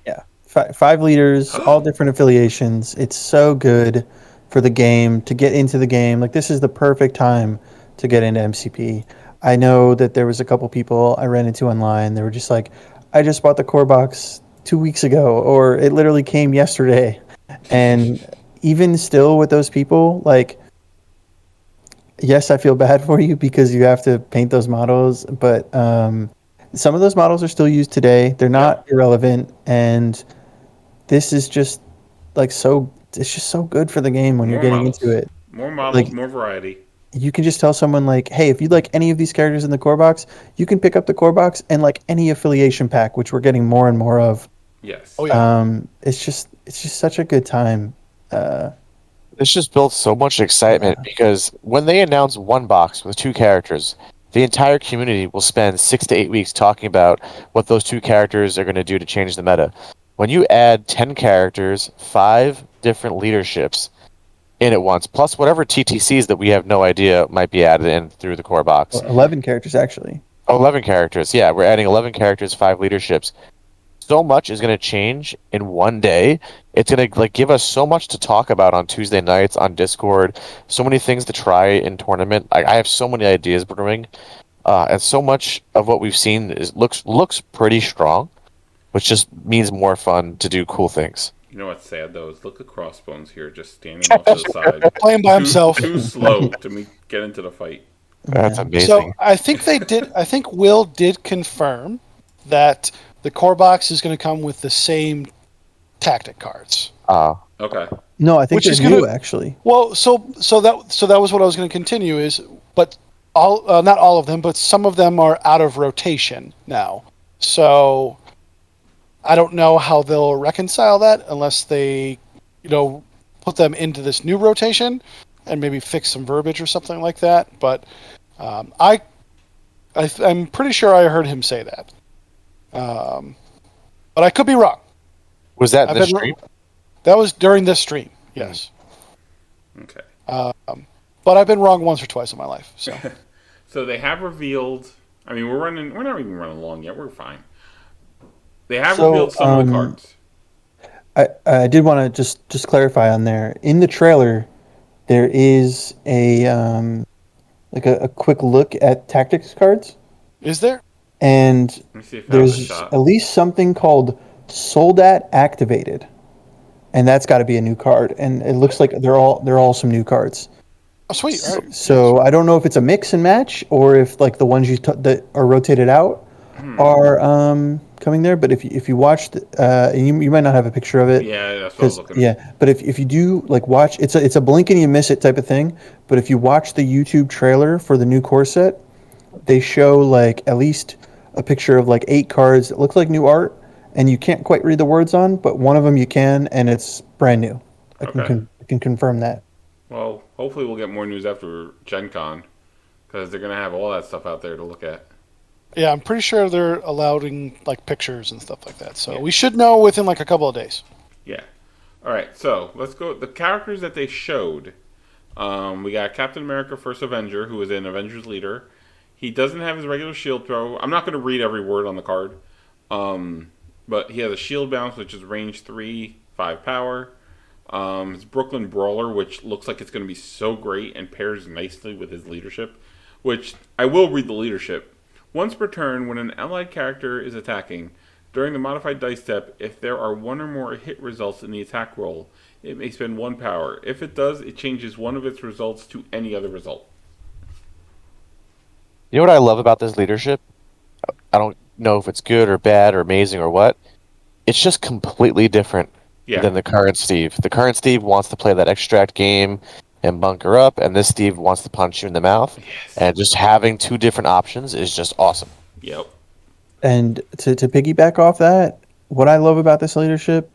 Yeah. 5 leaders, all different affiliations. It's so good for the game to get into the game. Like, this is the perfect time to get into MCP. I know that there was a couple people I ran into online. They were just like, I just bought the core box 2 weeks ago, or it literally came yesterday. And even still with those people, like, yes, I feel bad for you because you have to paint those models, but some of those models are still used today. They're not irrelevant, and this is just like it's just so good for the game when you're getting into it. More models, Like, more variety. You can just tell someone like, hey, if you'd like any of these characters in the core box, you can pick up the core box and like any affiliation pack, which we're getting more and more of. Yes. Oh yeah. It's just such a good time. This just built so much excitement because when they announce one box with 2 characters, the entire community will spend 6 to 8 weeks talking about what those 2 characters are going to do to change the meta. When you add 10 characters, 5 different leaderships in at once, plus whatever TTCs that we have no idea might be added in through the core box. 11 characters, actually. 11 characters, yeah. We're adding 11 characters, 5 leaderships. So much is going to change in one day. It's going to like give us so much to talk about on Tuesday nights on Discord. So many things to try in tournament. I have so many ideas brewing, and so much of what we've seen looks pretty strong, which just means more fun to do cool things. You know what's sad though is look at Crossbones here, just standing off to the side, Playing by himself. Too slow to get into the fight. That's amazing. So I think they did. I think Will did confirm that the core box is going to come with the same tactic cards. Okay. No, I think Which they're is new, gonna- actually. Well, so that was what I was going to continue is, but all not all of them, but some of them are out of rotation now. So I don't know how they'll reconcile that unless they, put them into this new rotation and maybe fix some verbiage or something like that. But I'm pretty sure I heard him say that. But I could be wrong. Was that I've the been- stream? That was during this stream. Yes. Okay. But I've been wrong once or twice in my life. So So they have revealed. I mean, we're not even running long yet. We're fine. They have revealed some of the cards. I did want to just clarify on there. In the trailer, there is a like a quick look at tactics cards. is there? and Let me see if that was a there's shot. at least something called Soldat Activated, and that's got to be a new card. And it looks like they're all some new cards. Oh, sweet. All right. So I don't know if it's a mix and match or if like the ones that are rotated out are coming there. But if you watched, you might not have a picture of it. Yeah, that's what I was Because looking. yeah, but if you do like watch, it's a blink and you miss it type of thing. But if you watch the YouTube trailer for the new core set, they show like at least a picture of like 8 cards that look like new art, and you can't quite read the words on, but one of them you can, and it's brand new. Okay. I can confirm that. Well, hopefully we'll get more news after Gen Con, because they're going to have all that stuff out there to look at. Yeah, I'm pretty sure they're allowing like pictures and stuff like that. So Yeah. we should know within like a couple of days. Yeah. All right, so let's go. The characters that they showed. We got Captain America: First Avenger, who is an Avengers leader. He doesn't have his regular shield throw. I'm not going to read every word on the card, but he has a shield bounce, which is range 3, 5 power. His Brooklyn Brawler, which looks like it's going to be so great and pairs nicely with his leadership. Which I will read the leadership. Once per turn, when an allied character is attacking, during the modified dice step, if there are one or more hit results in the attack roll, it may spend 1 power. If it does, it changes one of its results to any other result. You know what I love about this leadership? I don't know if it's good or bad or amazing or what. It's just completely different Yeah. than the current Steve. The current Steve wants to play that extract game and bunker up, and this Steve wants to punch you in the mouth. Yes. And just having 2 different options is just awesome. Yep. And to piggyback off that, what I love about this leadership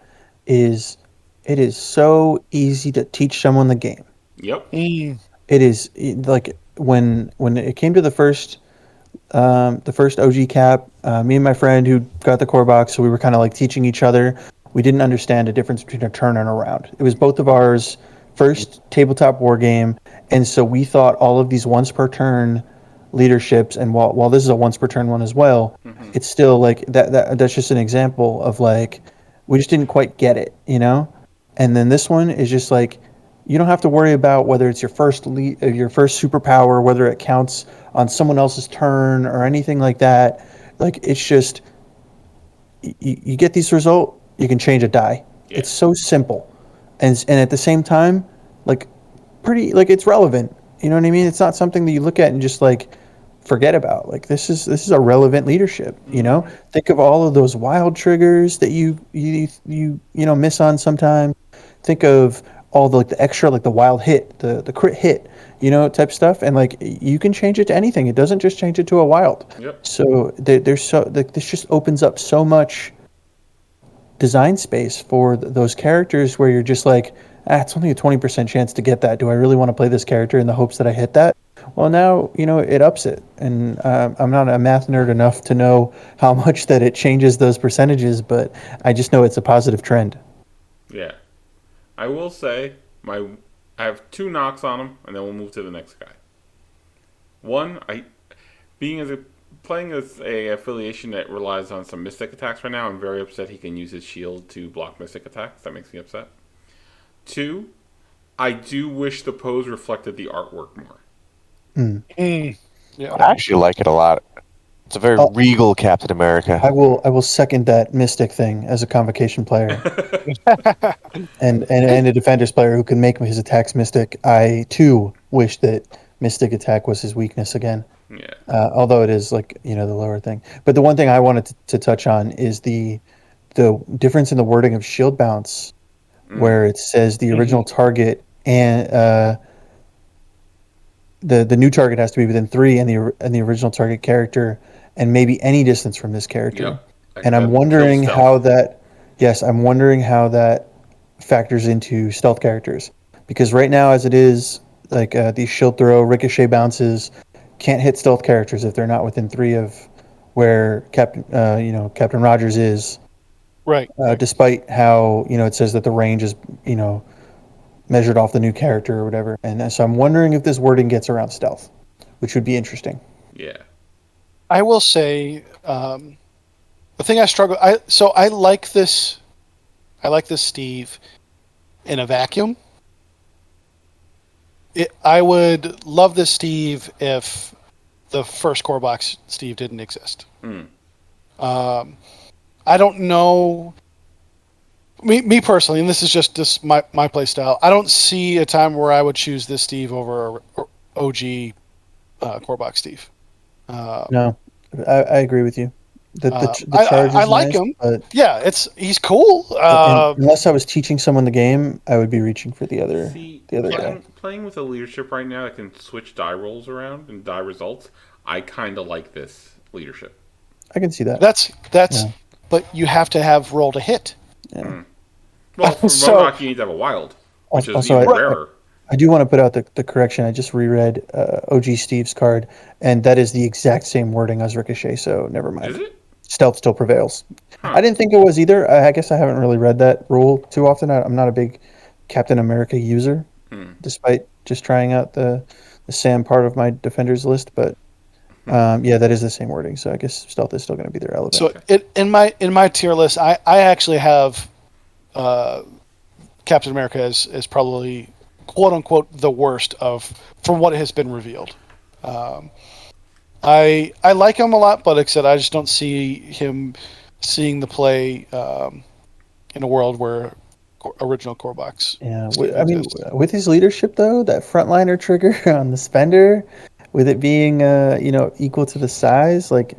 is it is so easy to teach someone the game. Yep. It is like when it came to the first OG cap, me and my friend who got the core box, so we were kind of like teaching each other. We didn't understand the difference between a turn and a round. It was both of ours first tabletop war game, and so we thought all of these once per turn leaderships, and while this is a once per turn one as well, it's still like that's just an example of like we just didn't quite get it, you know. And then this one is just like you don't have to worry about whether it's your first your first superpower, whether it counts on someone else's turn or anything like that. Like it's just you get this result, you can change a die. Yeah. It's so simple, and at the same time, like pretty like it's relevant. You know what I mean? It's not something that you look at and just like forget about. Like this is a relevant leadership. You know, think of all of those wild triggers that you miss on sometimes. Think of all the like the extra like the wild hit, the crit hit, type stuff, and like you can change it to anything. It doesn't just change it to a wild. Yep. So there's so like, this just opens up so much design space for those characters where you're just like, it's only a 20% chance to get that. Do I really want to play this character in the hopes that I hit that? Well, now it ups it, and I'm not a math nerd enough to know how much that it changes those percentages, but I just know it's a positive trend. Yeah. I will say I have 2 knocks on him, and then we'll move to the next guy. One, playing as a affiliation that relies on some mystic attacks right now, I'm very upset he can use his shield to block mystic attacks. That makes me upset. 2, I do wish the pose reflected the artwork more. Yeah. I actually like it a lot. It's a very regal Captain America. I will second that mystic thing as a convocation player and a defenders player who can make his attacks mystic. I too wish that mystic attack was his weakness again. Yeah. Although it is like the lower thing. But the one thing I wanted to touch on is the difference in the wording of shield bounce, where it says the original target and the new target has to be within 3, and the original target character, and maybe any distance from this character. Yep. And I'm wondering how that factors into stealth characters, because right now as it is, like these shield throw, ricochet bounces can't hit stealth characters if they're not within 3 of where Captain Rogers is. Right. Despite how it says that the range is measured off the new character or whatever. And so I'm wondering if this wording gets around stealth, which would be interesting. Yeah. I will say the thing I struggle. I like this. I like this Steve in a vacuum. I would love this Steve if the first core box Steve didn't exist. Mm. I don't know. Me personally, and this is just my play style. I don't see a time where I would choose this Steve over OG core box Steve. No, I agree with you. The charge I is like nice, him. but Yeah, he's cool. unless I was teaching someone the game, I would be reaching for the other See, guy. playing with a leadership right now that can switch die rolls around and die results, I kind of like this leadership. I can see that. That's Yeah. but you have to have roll to hit. Yeah. Well, for So- Modok, you need to have a wild, which is Also, even I- rarer. I do want to put out the correction. I just reread OG Steve's card, and that is the exact same wording as Ricochet, so never mind. Is it? Stealth still prevails. Huh. I didn't think it was either. I guess I haven't really read that rule too often. I'm not a big Captain America user, despite just trying out the Sam part of my defenders list. But yeah, that is the same wording. So I guess stealth is still going to be there. Relevant. So in my tier list, I actually have Captain America as probably quote unquote the worst from what has been revealed. I like him a lot, but like I said, I just don't see him seeing the play in a world where original core box. Yeah, Steve I mean, exists. with his leadership though, that frontliner trigger on the spender, with it being equal to the size, like,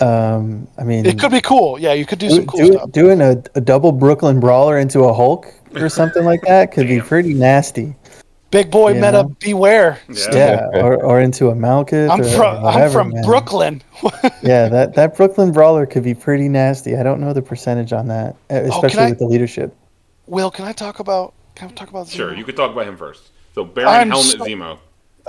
I mean, It could be cool. Yeah, you could do some cool stuff. doing a double Brooklyn brawler into a Hulk or something like that could be Damn. pretty nasty. Big boy You meta, know? beware. Yeah, or into a Malkith. I'm whatever, from man. Brooklyn. Yeah, that Brooklyn brawler could be pretty nasty. I don't know the percentage on that, especially with the leadership. Will, can I talk about Zemo? Sure, you could talk about him first. So Baron I'm Helmet so- Zemo.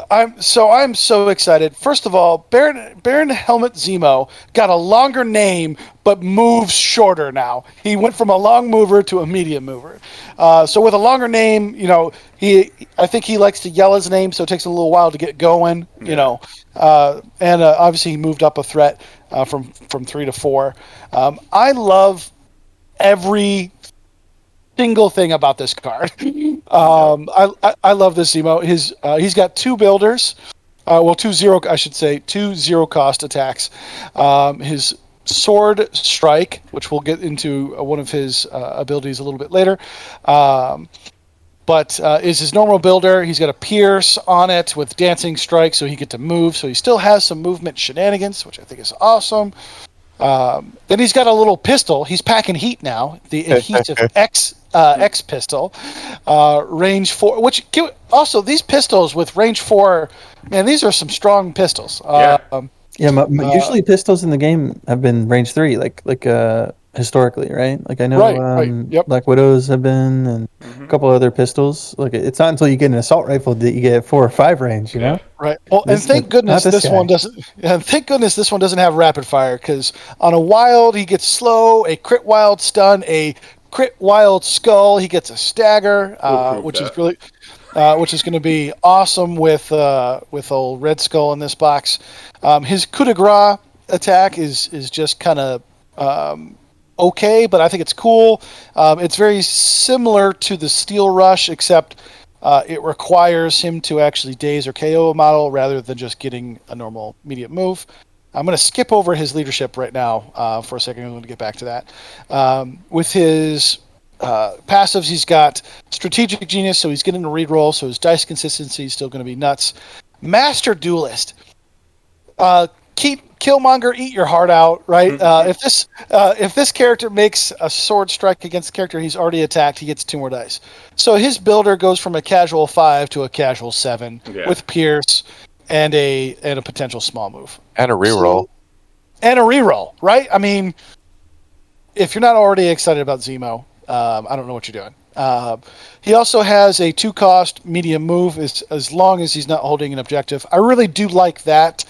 I'm so excited. First of all, Baron Helmet Zemo got a longer name, but moves shorter now. He went from a long mover to a medium mover. So with a longer name, I think he likes to yell his name, so it takes a little while to get going. And obviously he moved up a threat from 3 to 4. I love every single thing about this card. I love this Zemo. He's got 2 builders. 2 zero cost attacks. His sword strike, which we'll get into one of his abilities a little bit later. But is his normal builder. He's got a pierce on it with dancing strike, so he get to move. So he still has some movement shenanigans, which I think is awesome. Then he's got a little pistol. He's packing heat now. The adhesive X pistol, range 4. Also these pistols with range 4, man, these are some strong pistols. Usually pistols in the game have been range 3, like historically, right? Like I know, Right. Yep. Black Widows have been, and a couple other pistols. Like it's not until you get an assault rifle that you get 4 or 5 range. You know. Right. Well, and thank goodness this one doesn't. And thank goodness this one doesn't have rapid fire, because on a wild he gets slow, a crit wild stun, a crit wild skull. He gets a stagger, which is going to be awesome with old Red Skull in this box. His coup de grace attack is just kind of okay, but I think it's cool. It's very similar to the Steel Rush, except it requires him to actually daze or KO a model rather than just getting a normal immediate move. I'm going to skip over his leadership right now for a second. I'm going to get back to that. With his passives, he's got Strategic Genius, so he's getting a reroll, so his dice consistency is still going to be nuts. Master Duelist. Keep Killmonger, eat your heart out, right? If this character makes a sword strike against the character he's already attacked, he gets 2 more dice. So his builder goes from a casual 5 to a casual 7 with Pierce and a potential small move. And a reroll. Right? I mean, if you're not already excited about Zemo, I don't know what you're doing. He also has a 2-cost medium move as long as he's not holding an objective. I really do like that.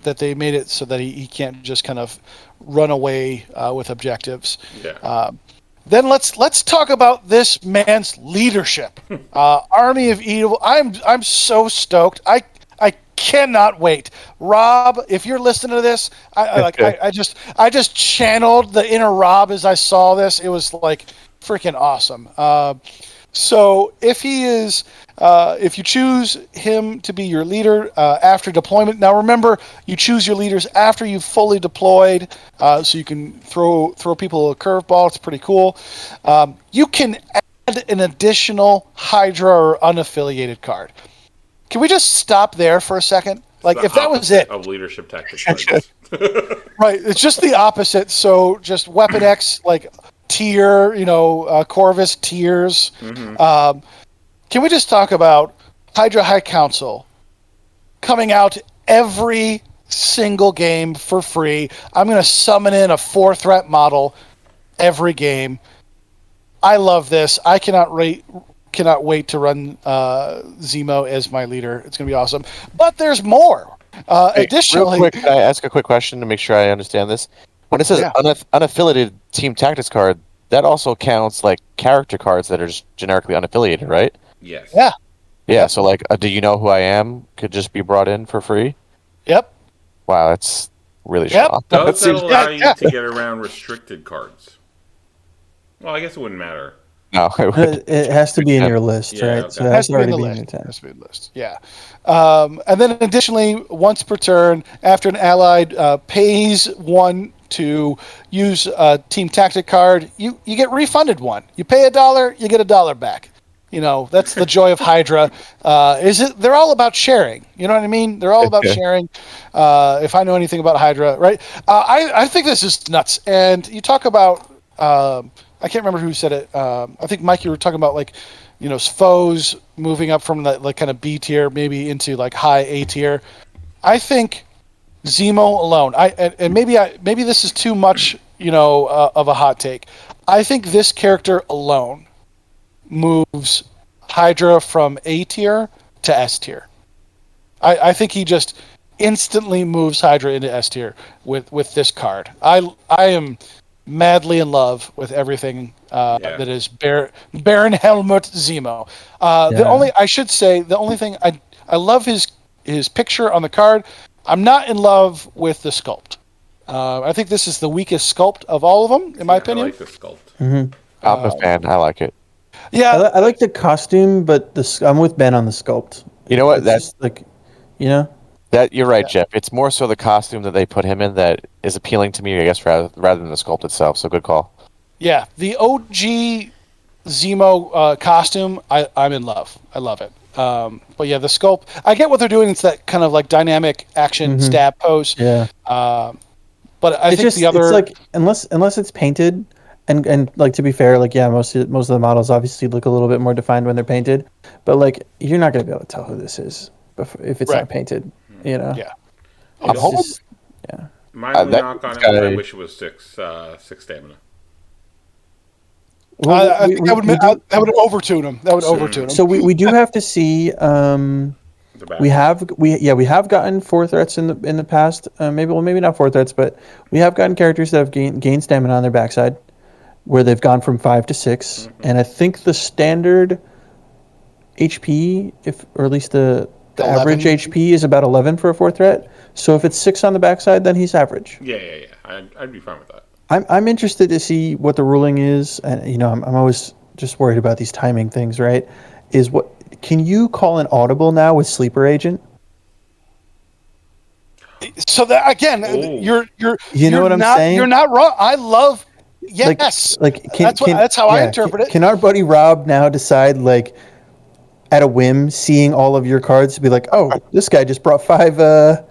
That they made it so that he can't just kind of run away with objectives. Then let's talk about this man's leadership. Army of Evil. I'm so stoked. I cannot wait. Rob, if you're listening to this, I just channeled the inner Rob as I saw this. It was like freaking awesome. So if he is, if you choose him to be your leader after deployment, now remember, you choose your leaders after you've fully deployed, so you can throw people a curveball. It's pretty cool. You can add an additional Hydra or unaffiliated card. Can we just stop there for a second? Like, if that was it, of leadership tactics cards. right? It's just the opposite. So just Weapon X, like tier, Corvus tiers. Can we just talk about Hydra High Council coming out every single game for free? I'm going to summon in a 4-threat model every game. I love this. I cannot wait to run Zemo as my leader. It's going to be awesome. But there's more. Additionally, real quick, can I ask a quick question to make sure I understand this? When it says unaffiliated team tactics card, that also counts like character cards that are just generically unaffiliated, right? Yes. Yeah. Yeah. So like, do you know who I am? Could just be brought in for free. Yep. Wow, that's really Yep. strong. Does that allow you to get around restricted cards? Well, I guess it wouldn't matter. No, It has to be in your list, Yeah, right? okay. So It it has has to to be in already the be in list. your It 10. has to be in the list. Yeah. And then additionally, once per turn, after an allied pays 1 to use a team tactic card, you get refunded 1. You pay $1, you get $1 back. That's the joy of Hydra. They're all about sharing. You know what I mean? They're all about sharing. If I know anything about Hydra, right? I think this is nuts. And you talk about, I can't remember who said it. I think, Mike, you were talking about foes moving up from the kind of B tier maybe into like high A tier. I think Zemo alone. Maybe this is too much, of a hot take. I think this character alone moves Hydra from A tier to S tier. I think he just instantly moves Hydra into S tier with this card. I am madly in love with everything that is Baron Helmut Zemo. The only thing I love his picture on the card. I'm not in love with the sculpt. I think this is the weakest sculpt of all of them, in my opinion. I like the sculpt. Mm-hmm. I'm a fan. I like it. Yeah, I like the costume, but I'm with Ben on the sculpt. You know what? That's like, that you're right, Jeff. It's more so the costume that they put him in that is appealing to me, I guess, rather than the sculpt itself. So good call. Yeah, the OG Zemo costume, I'm in love. I love it. But yeah, the sculpt, I get what they're doing. It's that kind of like dynamic action stab pose. Yeah. But I think the other, it's like unless it's painted, and like, to be fair, like, yeah, most of the models obviously look a little bit more defined when they're painted, but like, you're not gonna be able to tell who this is if it's not painted. Yeah. I'm hoping. My only knock on it was I wish it was six stamina. Well, I think that would overtune him. That would overtune him. So we do have to see. We have gotten 4 threats in the past. Maybe not 4 threats, but we have gotten characters that have gained stamina on their backside, where they've gone from 5 to 6. And I think the standard HP, or at least the average HP, is about 11 for a 4 threat. So if it's 6 on the backside, then he's average. Yeah. I'd be fine with that. I'm interested to see what the ruling is, and I'm always just worried about these timing things. Right? Can you call an audible now with Sleeper Agent? So that again, you're what I'm saying? You're not wrong. I love yes. That's how I interpret it. Can our buddy Rob now decide, like, at a whim, seeing all of your cards, to be like, oh, this guy just brought 5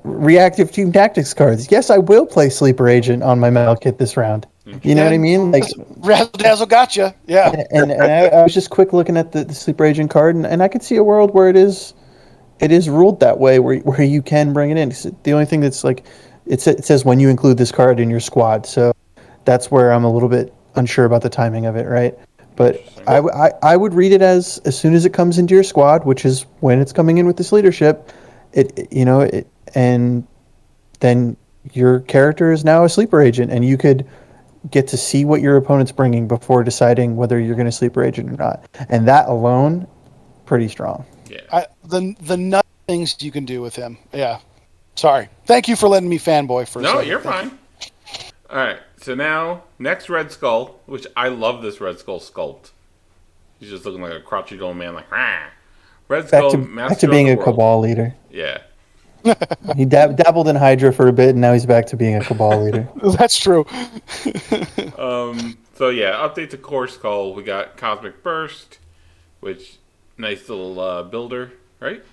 reactive team tactics cards. Yes, I will play Sleeper Agent on my metal kit this round. You know what I mean? Like, Razzle Dazzle gotcha. Yeah. And I was just quick looking at the Sleeper Agent card, and I could see a world where it is ruled that way, where you can bring it in. The only thing that's like, it says when you include this card in your squad, so that's where I'm a little bit unsure about the timing of it, right? But I would read it as soon as it comes into your squad, which is when it's coming in with this leadership. And then your character is now a Sleeper Agent, and you could get to see what your opponent's bringing before deciding whether you're going to Sleeper Agent or not. And that alone, pretty strong. Yeah. The nut things you can do with him. Yeah. Sorry. Thank you for letting me fanboy for a second. No, you're fine. All right. So now, next Red Skull, which I love this Red Skull sculpt. He's just looking like a crotchety old man, like, ah. Red Skull, Back to being a Cabal leader. Yeah. He dabbled in Hydra for a bit, and now he's back to being a Cabal leader. That's true. So yeah, update to Core Skull. We got Cosmic Burst, which nice little builder, right?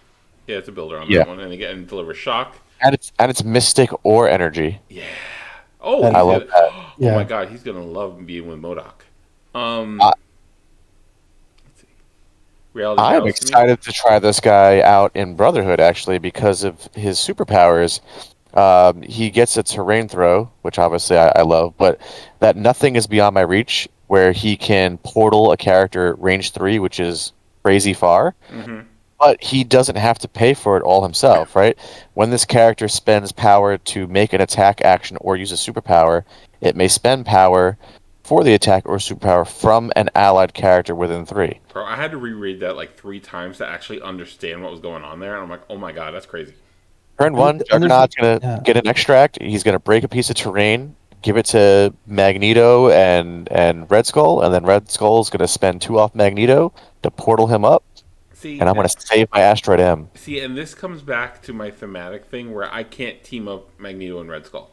Yeah, it's a builder on that one, and again deliver shock. And it's mystic or energy. Yeah. Oh, I love that. Oh Yeah. my god, he's gonna love being with MODOK. Let's see. Reality I'm Battle excited to try this guy out in Brotherhood, actually, because of his superpowers. He gets a terrain throw, which obviously I love, but that nothing is beyond my reach, where he can portal a character range 3, which is crazy far. Mm-hmm. But he doesn't have to pay for it all himself, right? When this character spends power to make an attack action or use a superpower, it may spend power for the attack or superpower from an allied character within 3. Bro, I had to reread that like 3 times to actually understand what was going on there, and I'm like, oh my god, that's crazy. Turn 1, Juggernaut's going to get an extract. He's going to break a piece of terrain, give it to Magneto and Red Skull, and then Red Skull's going to spend 2 off Magneto to portal him up. See, and I'm going to save my Asteroid M. See, and this comes back to my thematic thing where I can't team up Magneto and Red Skull.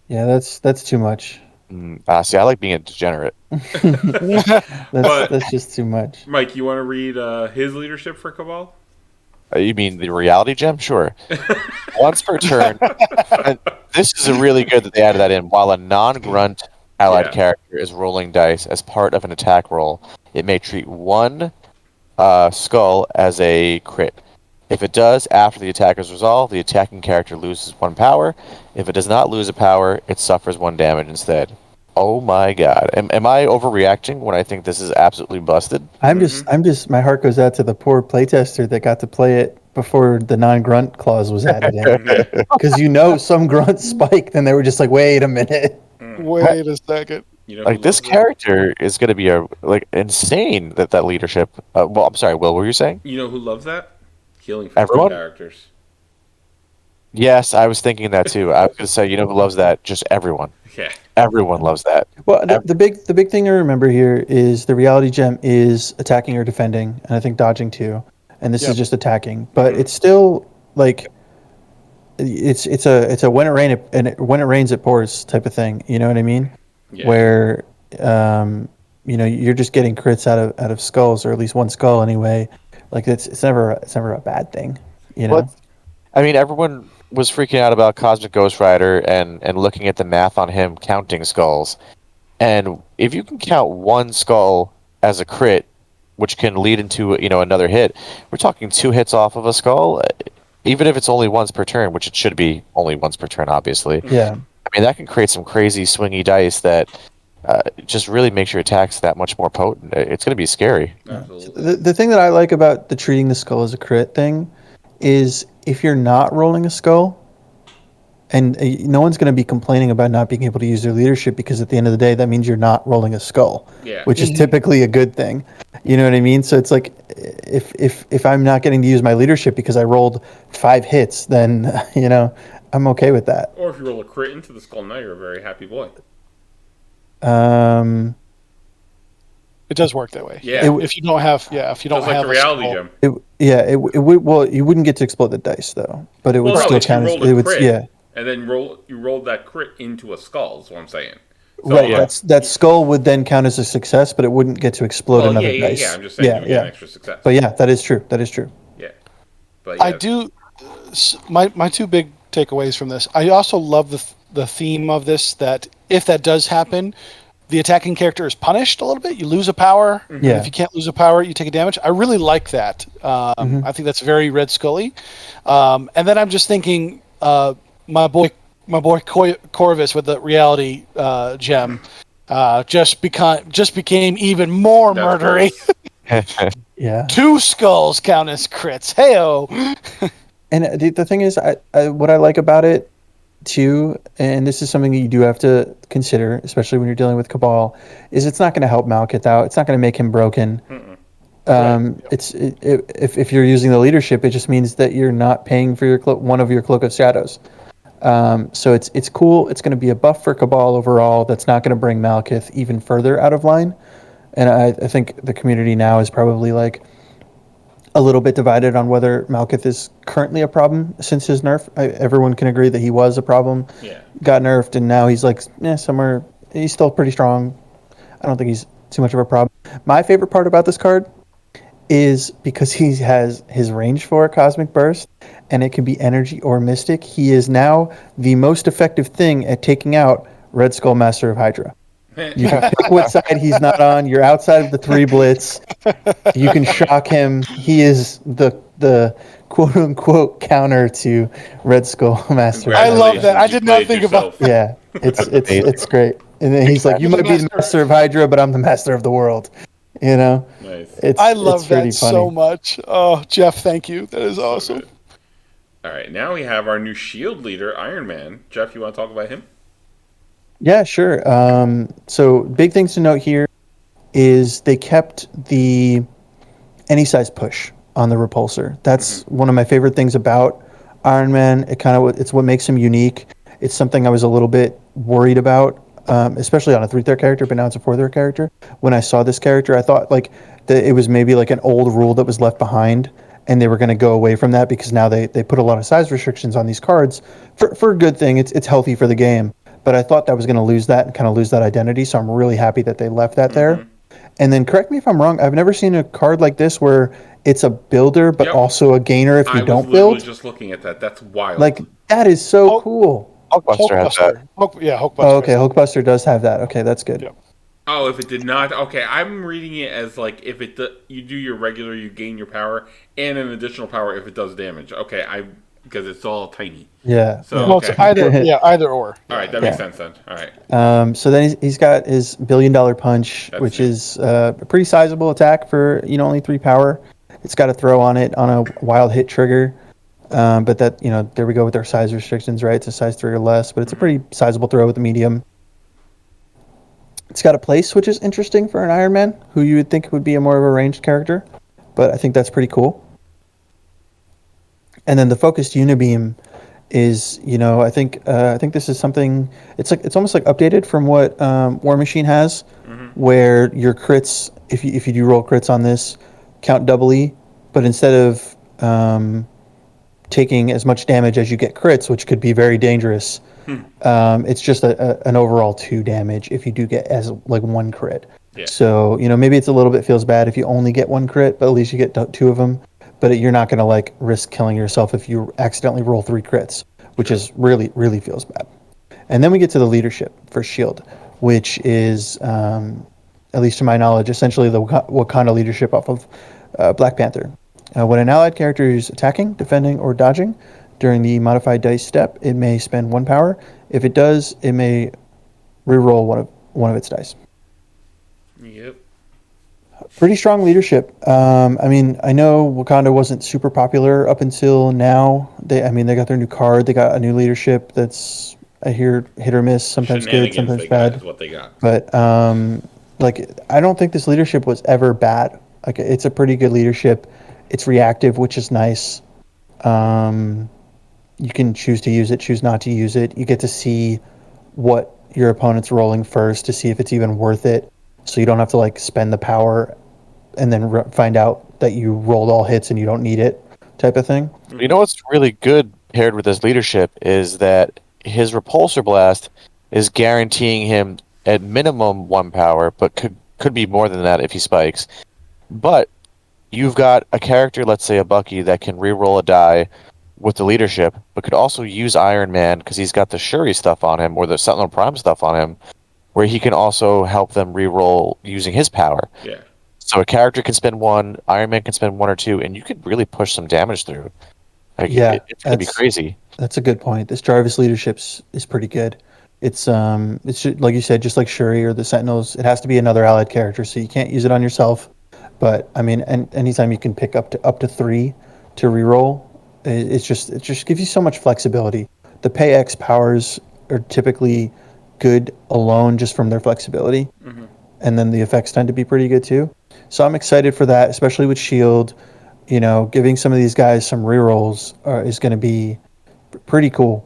Yeah, that's too much. See, I like being a degenerate. That's just too much. Mike, you want to read his leadership for Cabal? You mean the reality gem? Sure. Once per turn. And this is really good that they added that in. While a non-grunt allied character is rolling dice as part of an attack roll, it may treat one skull as a crit. If it does, after the attack is resolved, the attacking character loses 1 power. If it does not lose a power, it suffers 1 damage instead. Oh my god. Am I overreacting when I think this is absolutely busted? I'm just my heart goes out to the poor playtester that got to play it before the non-grunt clause was added in. Because some grunts spiked and they were just like, wait a minute. Wait a second. Like, this character is going to be insane that leadership. Well, I'm sorry, Will, what were you saying? You know who loves that? Healing for Everyone? characters. Yes, I was thinking that too. I was going to say, who loves that? Just everyone. Yeah. Everyone loves that. Well, the big thing to remember here is the reality gem is attacking or defending, and I think dodging too. And this is just attacking, but it's still like it's a when it rains it pours type of thing. You know what I mean? Yeah. Where you're just getting crits out of skulls, or at least 1 skull anyway. Like it's never a bad thing. Well, I mean, everyone was freaking out about Cosmic Ghost Rider and looking at the math on him counting skulls. And if you can count 1 skull as a crit, which can lead into another hit, we're talking 2 hits off of a skull, even if it's only once per turn, which it should be only once per turn, obviously. Yeah. I mean, that can create some crazy swingy dice that just really makes your attacks that much more potent. It's going to be scary. Absolutely. The thing that I like about the treating the skull as a crit thing is if you're not rolling a skull, and no one's going to be complaining about not being able to use their leadership, because at the end of the day, that means you're not rolling a skull, which is typically a good thing. You know what I mean? So it's like, if I'm not getting to use my leadership because I rolled 5 hits, then I'm okay with that. Or if you roll a crit into the skull, now you're a very happy boy. It does work that way. Yeah. If you don't have, Just like the reality gem. It would. Well, you wouldn't get to explode the dice though, but it would still count as it would. Yeah. And then you rolled that crit into a skull. Is what I'm saying. So, right. That skull would then count as a success, but it wouldn't get to explode another dice. Yeah. I'm just saying you get an extra success. But yeah, that is true. Yeah. But I do. My 2 big takeaways from this. I also love the theme of this, that if that does happen, the attacking character is punished a little bit. You lose a power. Yeah. And if you can't lose a power, you take a damage. I really like that. I think that's very Red Scully. And then I'm just thinking, my boy Corvus with the reality gem just became even more murdery. Yeah. 2 skulls count as crits. Heyo. And the thing is, what I like about it too, and this is something that you do have to consider, especially when you're dealing with Cabal, is it's not going to help Malekith out. It's not going to make him broken. If you're using the leadership, it just means that you're not paying for your one of your Cloak of Shadows. So it's cool. It's going to be a buff for Cabal overall. That's not going to bring Malekith even further out of line. And I think the community now is probably like a little bit divided on whether Malekith is currently a problem since his nerf. Everyone can agree that he was a problem, Yeah. got nerfed, and now he's like, somewhere. He's still pretty strong. I don't think he's too much of a problem. My favorite part about this card is because he has his range for Cosmic Burst, and it can be energy or mystic. He is now the most effective thing at taking out Red Skull Master of Hydra. You can pick what side he's not on. You're outside of the 3 blitz. You can shock him. He is the quote unquote counter to Red Skull Master. I love that. I You did not played think yourself. about. Yeah, it's great. And then he's like, "You might be the master of Hydra, but I'm the master of the world." You know, Nice. it's love it's pretty that funny. so much. Oh, Jeff, thank you. That is awesome. Good. All right, now we have our new Shield leader, Iron Man. Jeff, you want to talk about him? Yeah, sure. So big things to note here is they kept the any size push on the repulsor. That's one of my favorite things about Iron Man. It's what makes him unique. It's something I was a little bit worried about, especially on a 3-threat character, but now it's a 4-threat character. When I saw this character, I thought like that it was maybe like an old rule that was left behind, and they were going to go away from that because now they put a lot of size restrictions on these cards for a good thing. It's healthy for the game. But I thought that was going to lose that and kind of lose that identity. So I'm really happy that they left that there. And then correct me if I'm wrong. I've never seen a card like this where it's a builder, but Yep. also a gainer if you I don't was literally build. just looking at that. That's wild. Like that is so Hulk- cool. Hulkbuster has that. Hulkbuster. Oh, okay. Hulkbuster does have that. Okay, that's good. Yep. Oh, if it did not, okay. I'm reading it as like if you do your regular, you gain your power and an additional power if it does damage. Okay, because it's all tiny. Yeah. So Well, okay. it's either or. All right, that makes sense then. All right. So then he's got his $1 billion punch, That's which neat. is a pretty sizable attack for only 3 power. It's got a throw on it on a wild hit trigger. But that, there we go with our size restrictions, right? It's a size 3 or less, but it's a pretty sizable throw with a medium. It's got a place, which is interesting for an Iron Man, who you would think would be a more of a ranged character, but I think that's pretty cool. And then the focused unibeam is, I think this is something. It's almost like updated from what War Machine has, where your crits, if you do roll crits on this, count doubly, but instead of taking as much damage as you get crits, which could be very dangerous. It's just an overall 2 damage if you do get as like 1 crit. Yeah. So maybe it's a little bit feels bad if you only get 1 crit, but at least you get 2 of them. But you're not going to like risk killing yourself if you accidentally roll 3 crits, which is really feels bad. And then we get to the leadership for Shield, which is, at least to my knowledge, essentially the Wakanda leadership off of Black Panther. When an allied character is attacking, defending, or dodging during the modified dice step, it may spend 1 power. If it does, it may reroll one of its dice. Yep. Pretty strong leadership. I mean, I know Wakanda wasn't super popular up until now. They got their new card. They got a new leadership that's, I hear, hit or miss. Sometimes good, sometimes bad. Is what they got. But I don't think this leadership was ever bad. Like, it's a pretty good leadership. It's reactive, which is nice. You can choose to use it, choose not to use it. You get to see what your opponent's rolling first to see if it's even worth it. So you don't have to like spend the power and then find out that you rolled all hits and you don't need it, type of thing. You know what's really good paired with his leadership is that his repulsor blast is guaranteeing him at minimum 1 power, but could be more than that if he spikes. But you've got a character, let's say a Bucky, that can reroll a die with the leadership, but could also use Iron Man because he's got the Shuri stuff on him or the Sentinel Prime stuff on him, where he can also help them reroll using his power. Yeah. So a character can spend 1, Iron Man can spend 1 or 2, and you could really push some damage through. Like, Yeah, it's gonna be crazy. That's a good point. This Jarvis leadership is pretty good. It's like you said, just like Shuri or the Sentinels. It has to be another allied character, so you can't use it on yourself. But I mean, and anytime you can pick up to 3 to reroll, it just gives you so much flexibility. The pay X powers are typically good alone just from their flexibility, and then the effects tend to be pretty good too. So I'm excited for that, especially with Shield. Giving some of these guys some rerolls is going to be pretty cool.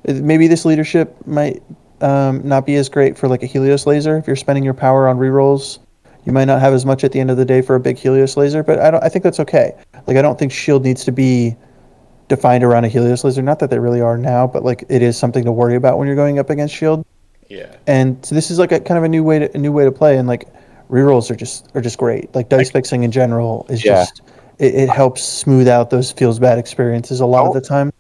Maybe this leadership might not be as great for like a Helios laser if you're spending your power on rerolls. You might not have as much at the end of the day for a big Helios laser, but I think that's okay. Like I don't think shield needs to be defined around a Helios laser. Not that they really are now, but like it is something to worry about when you're going up against shield. Yeah. And so this is like a kind of a new way to play, and like rerolls are just great. Like dice fixing in general is just it helps smooth out those feels bad experiences a lot of the time.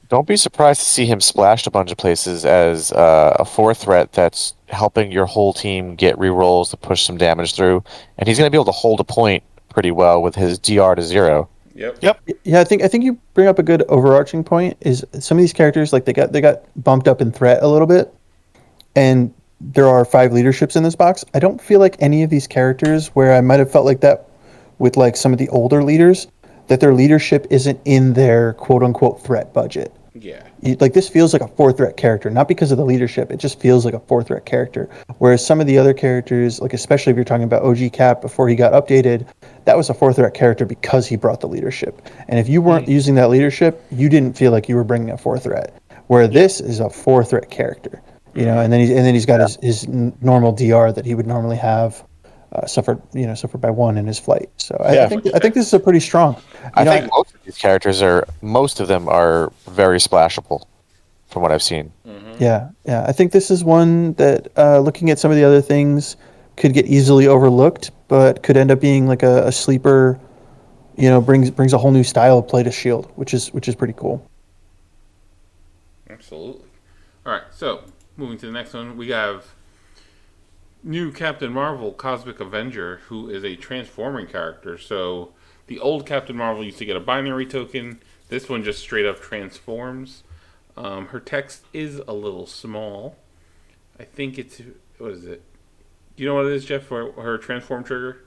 Don't be surprised to see him splashed a bunch of places as a 4 threat that's helping your whole team get rerolls to push some damage through, and he's going to be able to hold a point pretty well with his DR to 0. Yep. Yeah, I think you bring up a good overarching point. Is some of these characters like they got bumped up in threat a little bit, and there are 5 leaderships in this box. I don't feel like any of these characters where I might have felt like that with like some of the older leaders, that their leadership isn't in their quote unquote threat budget. Yeah. Like this feels like a 4 threat character, not because of the leadership. It just feels like a 4 threat character. Whereas some of the other characters, like especially if you're talking about OG Cap before he got updated, that was a 4 threat character because he brought the leadership. And if you weren't using that leadership, you didn't feel like you were bringing a 4 threat. Where this is a 4 threat character, you know, and then he's got his normal DR that he would normally have. Suffered by 1 in his flight. So I think this is a pretty strong. I think most of these characters most of them are very splashable, from what I've seen. Mm-hmm. Yeah. I think this is one that looking at some of the other things could get easily overlooked, but could end up being like a sleeper. You know, brings a whole new style of play to Shield, which is pretty cool. Absolutely. All right, so moving to the next one, we have new Captain Marvel, Cosmic Avenger, who is a transforming character. So the old Captain Marvel used to get a binary token. This one just straight up transforms. Her text is a little small. I think it's, what is it? Do you know what it is, Jeff, for her transform trigger?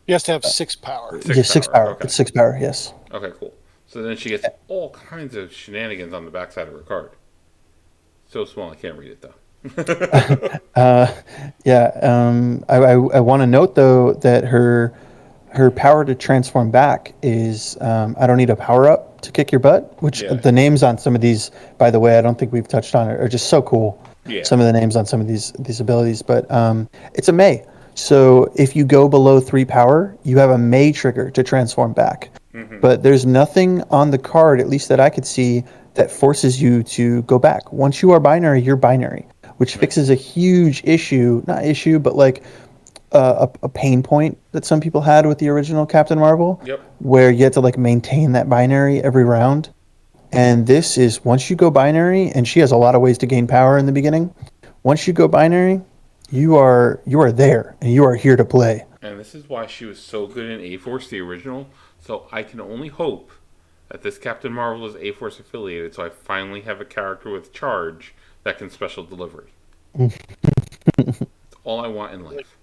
He has to have 6 power. 6 power. Okay. It's 6 power, yes. Okay, cool. So then she gets all kinds of shenanigans on the backside of her card. So small I can't read it, though. I want to note though that her power to transform back is I don't need a power up to kick your butt, which the names on some of these, by the way, I don't think we've touched on it, are just so cool. Yeah. Some of the names on some of these abilities, but it's a May. So if you go below 3 power, you have a May trigger to transform back. Mm-hmm. But there's nothing on the card, at least that I could see, that forces you to go back. Once you are binary, you're binary, which fixes a huge issue, but like a pain point that some people had with the original Captain Marvel, where you had to like maintain that binary every round. And this is, once you go binary, and she has a lot of ways to gain power in the beginning. Once you go binary, you are there, and you are here to play. And this is why she was so good in A-Force, the original. So I can only hope that this Captain Marvel is A-Force affiliated, so I finally have a character with charge that can special delivery. That's all I want in life.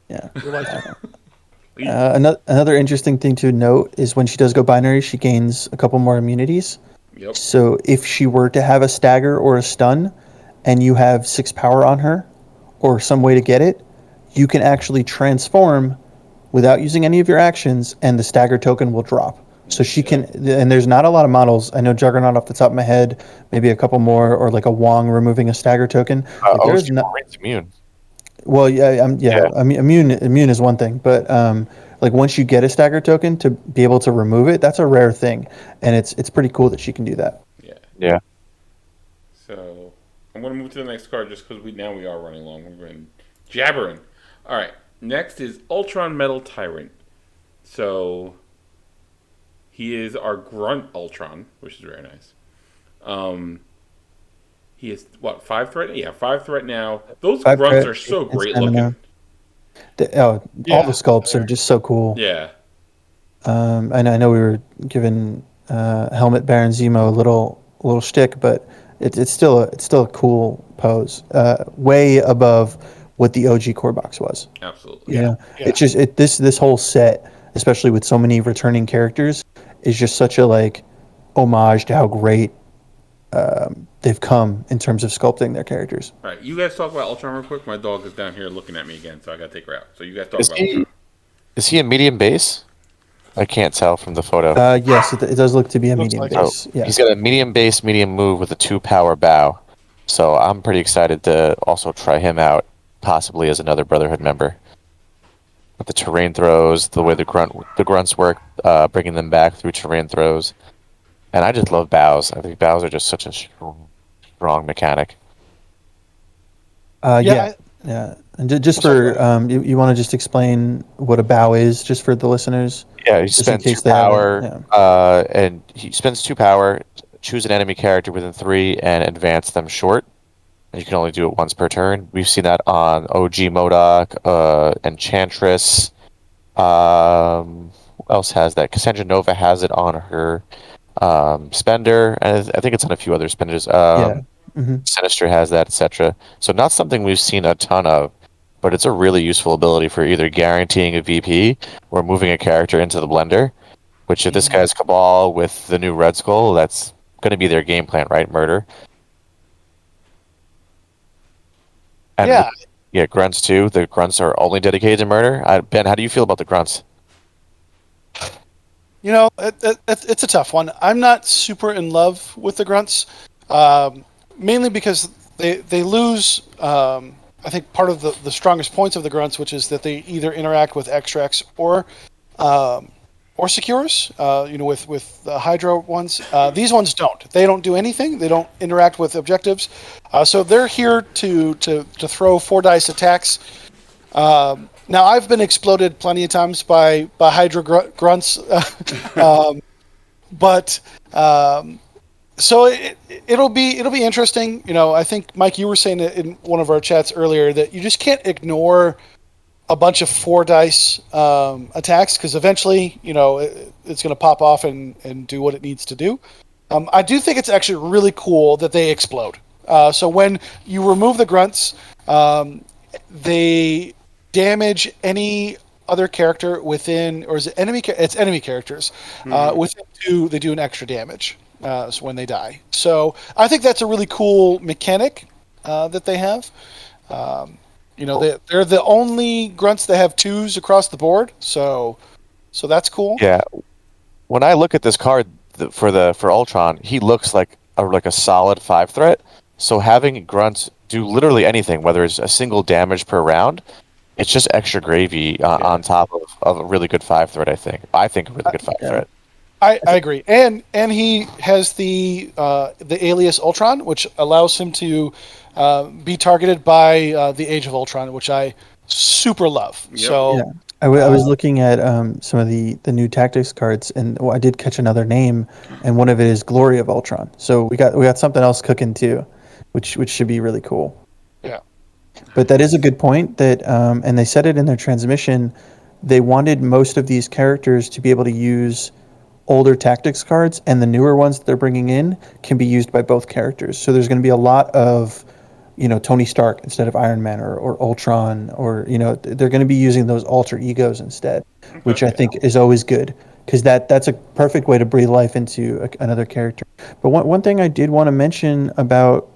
Yeah. Please. Another interesting thing to note is when she does go binary, she gains a couple more immunities. Yep. So if she were to have a stagger or a stun, and you have 6 power on her, or some way to get it, you can actually transform without using any of your actions, and the stagger token will drop. So she can, and there's not a lot of models. I know Juggernaut off the top of my head, maybe a couple more, or like a Wong removing a stagger token. There's immune. Well, immune is one thing, but like once you get a stagger token to be able to remove it, that's a rare thing, and it's pretty cool that she can do that. Yeah. So I'm going to move to the next card just because we are running long. We're going jabbering. All right. Next is Ultron Metal Tyrant. So he is our grunt Ultron, which is very nice. He is, 5 threat? Yeah, 5 threat now. Those grunts are so great looking. All the sculpts are just so cool. Yeah. And I know we were giving Helmet Baron Zemo a little shtick, but it's still a cool pose. Way above what the OG core box was. Absolutely. Yeah. It's just this whole set, especially with so many returning characters, is just such a like homage to how great they've come in terms of sculpting their characters. All right, you guys talk about Ultron real quick. My dog is down here looking at me again, so I got to take her out. So you guys talk about Ultron. Is he a medium base? I can't tell from the photo. Yes, it does look to be a medium base. Yeah. He's got a medium base, medium move with a 2 power bow. So I'm pretty excited to also try him out, possibly as another Brotherhood member. With the terrain throws, the way the grunts work, bringing them back through terrain throws, and I just love bows. I think bows are just such a strong mechanic. Yeah, yeah. And just for you want to just explain what a bow is, just for the listeners, Yeah, he just in spends two case they haven't. power, Yeah. and he spends 2 power. Choose an enemy character within 3 and advance them short. And you can only do it once per turn. We've seen that on OG Modok, Enchantress. Who else has that? Cassandra Nova has it on her spender, and I think it's on a few other spenders. Yeah. Hmm. Sinister has that, etc. So not something we've seen a ton of, but it's a really useful ability for either guaranteeing a VP or moving a character into the blender. Which if this guy's Cabal with the new Red Skull, that's going to be their game plan, right? Murder. And Yeah. yeah, grunts too. The grunts are only dedicated to murder. Ben, how do you feel about the grunts? It's a tough one. I'm not super in love with the grunts, mainly because they lose. I think part of the strongest points of the grunts, which is that they either interact with extracts or secures. With the Hydro ones. These ones don't. They don't do anything. They don't interact with objectives. So they're here to throw 4 dice attacks. Now I've been exploded plenty of times by Hydra grunts, but so it'll be interesting. I think Mike, you were saying in one of our chats earlier that you just can't ignore a bunch of 4 dice attacks because eventually it's going to pop off and do what it needs to do. I do think it's actually really cool that they explode. So when you remove the grunts, they damage any other character within, or is it enemy? It's enemy characters. Within 2, they do an extra damage when they die. So I think that's a really cool mechanic that they have. They're the only grunts that have 2s across the board. So that's cool. Yeah. When I look at this card for Ultron, he looks like a solid 5 threat. So having grunts do literally anything, whether it's a single damage per round, it's just extra gravy on top of a really good 5 threat. I think a really good 5 threat. I agree, and he has the alias Ultron, which allows him to be targeted by the Age of Ultron, which I super love. Yep. So Yeah. I was looking at some of the new tactics cards, and I did catch another name, and one of it is Glory of Ultron. So we got something else cooking too, which should be really cool. Yeah. But that is a good point that, and they said it in their transmission, they wanted most of these characters to be able to use older tactics cards, and the newer ones that they're bringing in can be used by both characters. So there's going to be a lot of, Tony Stark instead of Iron Man or Ultron, or, they're going to be using those alter egos instead, which I think is always good because that's a perfect way to breathe life into another character. But one thing I did want to mention about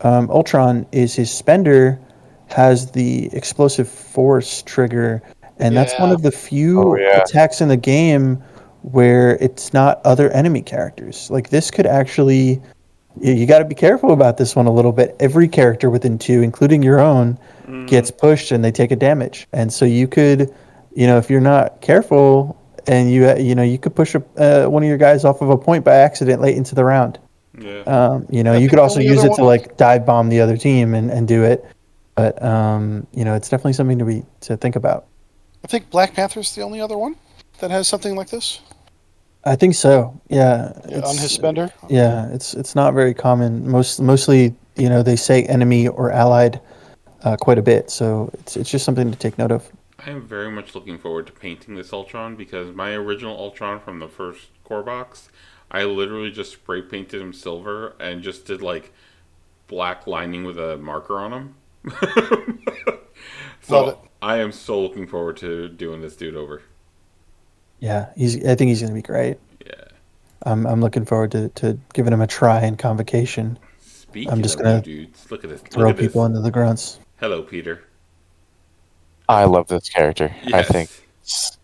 Ultron is his spender has the explosive force trigger, and that's one of the few attacks in the game where it's not other enemy characters. Like this could actually, you got to be careful about this one a little bit. Every character within 2, including your own, gets pushed and they take a damage. And so you could, if you're not careful, and you could push one of your guys off of a point by accident late into the round. Yeah. You could also use it to like dive bomb the other team and do it. But it's definitely something to think about. I think Black Panther's the only other one that has something like this. I think so. Yeah. On his spender. Yeah, it's not very common. Mostly, they say enemy or allied quite a bit. So it's just something to take note of. I am very much looking forward to painting this Ultron because my original Ultron from the first core box, I literally just spray painted him silver and just did like black lining with a marker on him. Love it. I am so looking forward to doing this dude over. Yeah, I think he's going to be great. Yeah. I'm looking forward to giving him a try in Convocation. Speaking I'm just of gonna you dudes, look at this. throw people into the grunts. Hello, Peter. I love this character. Yes.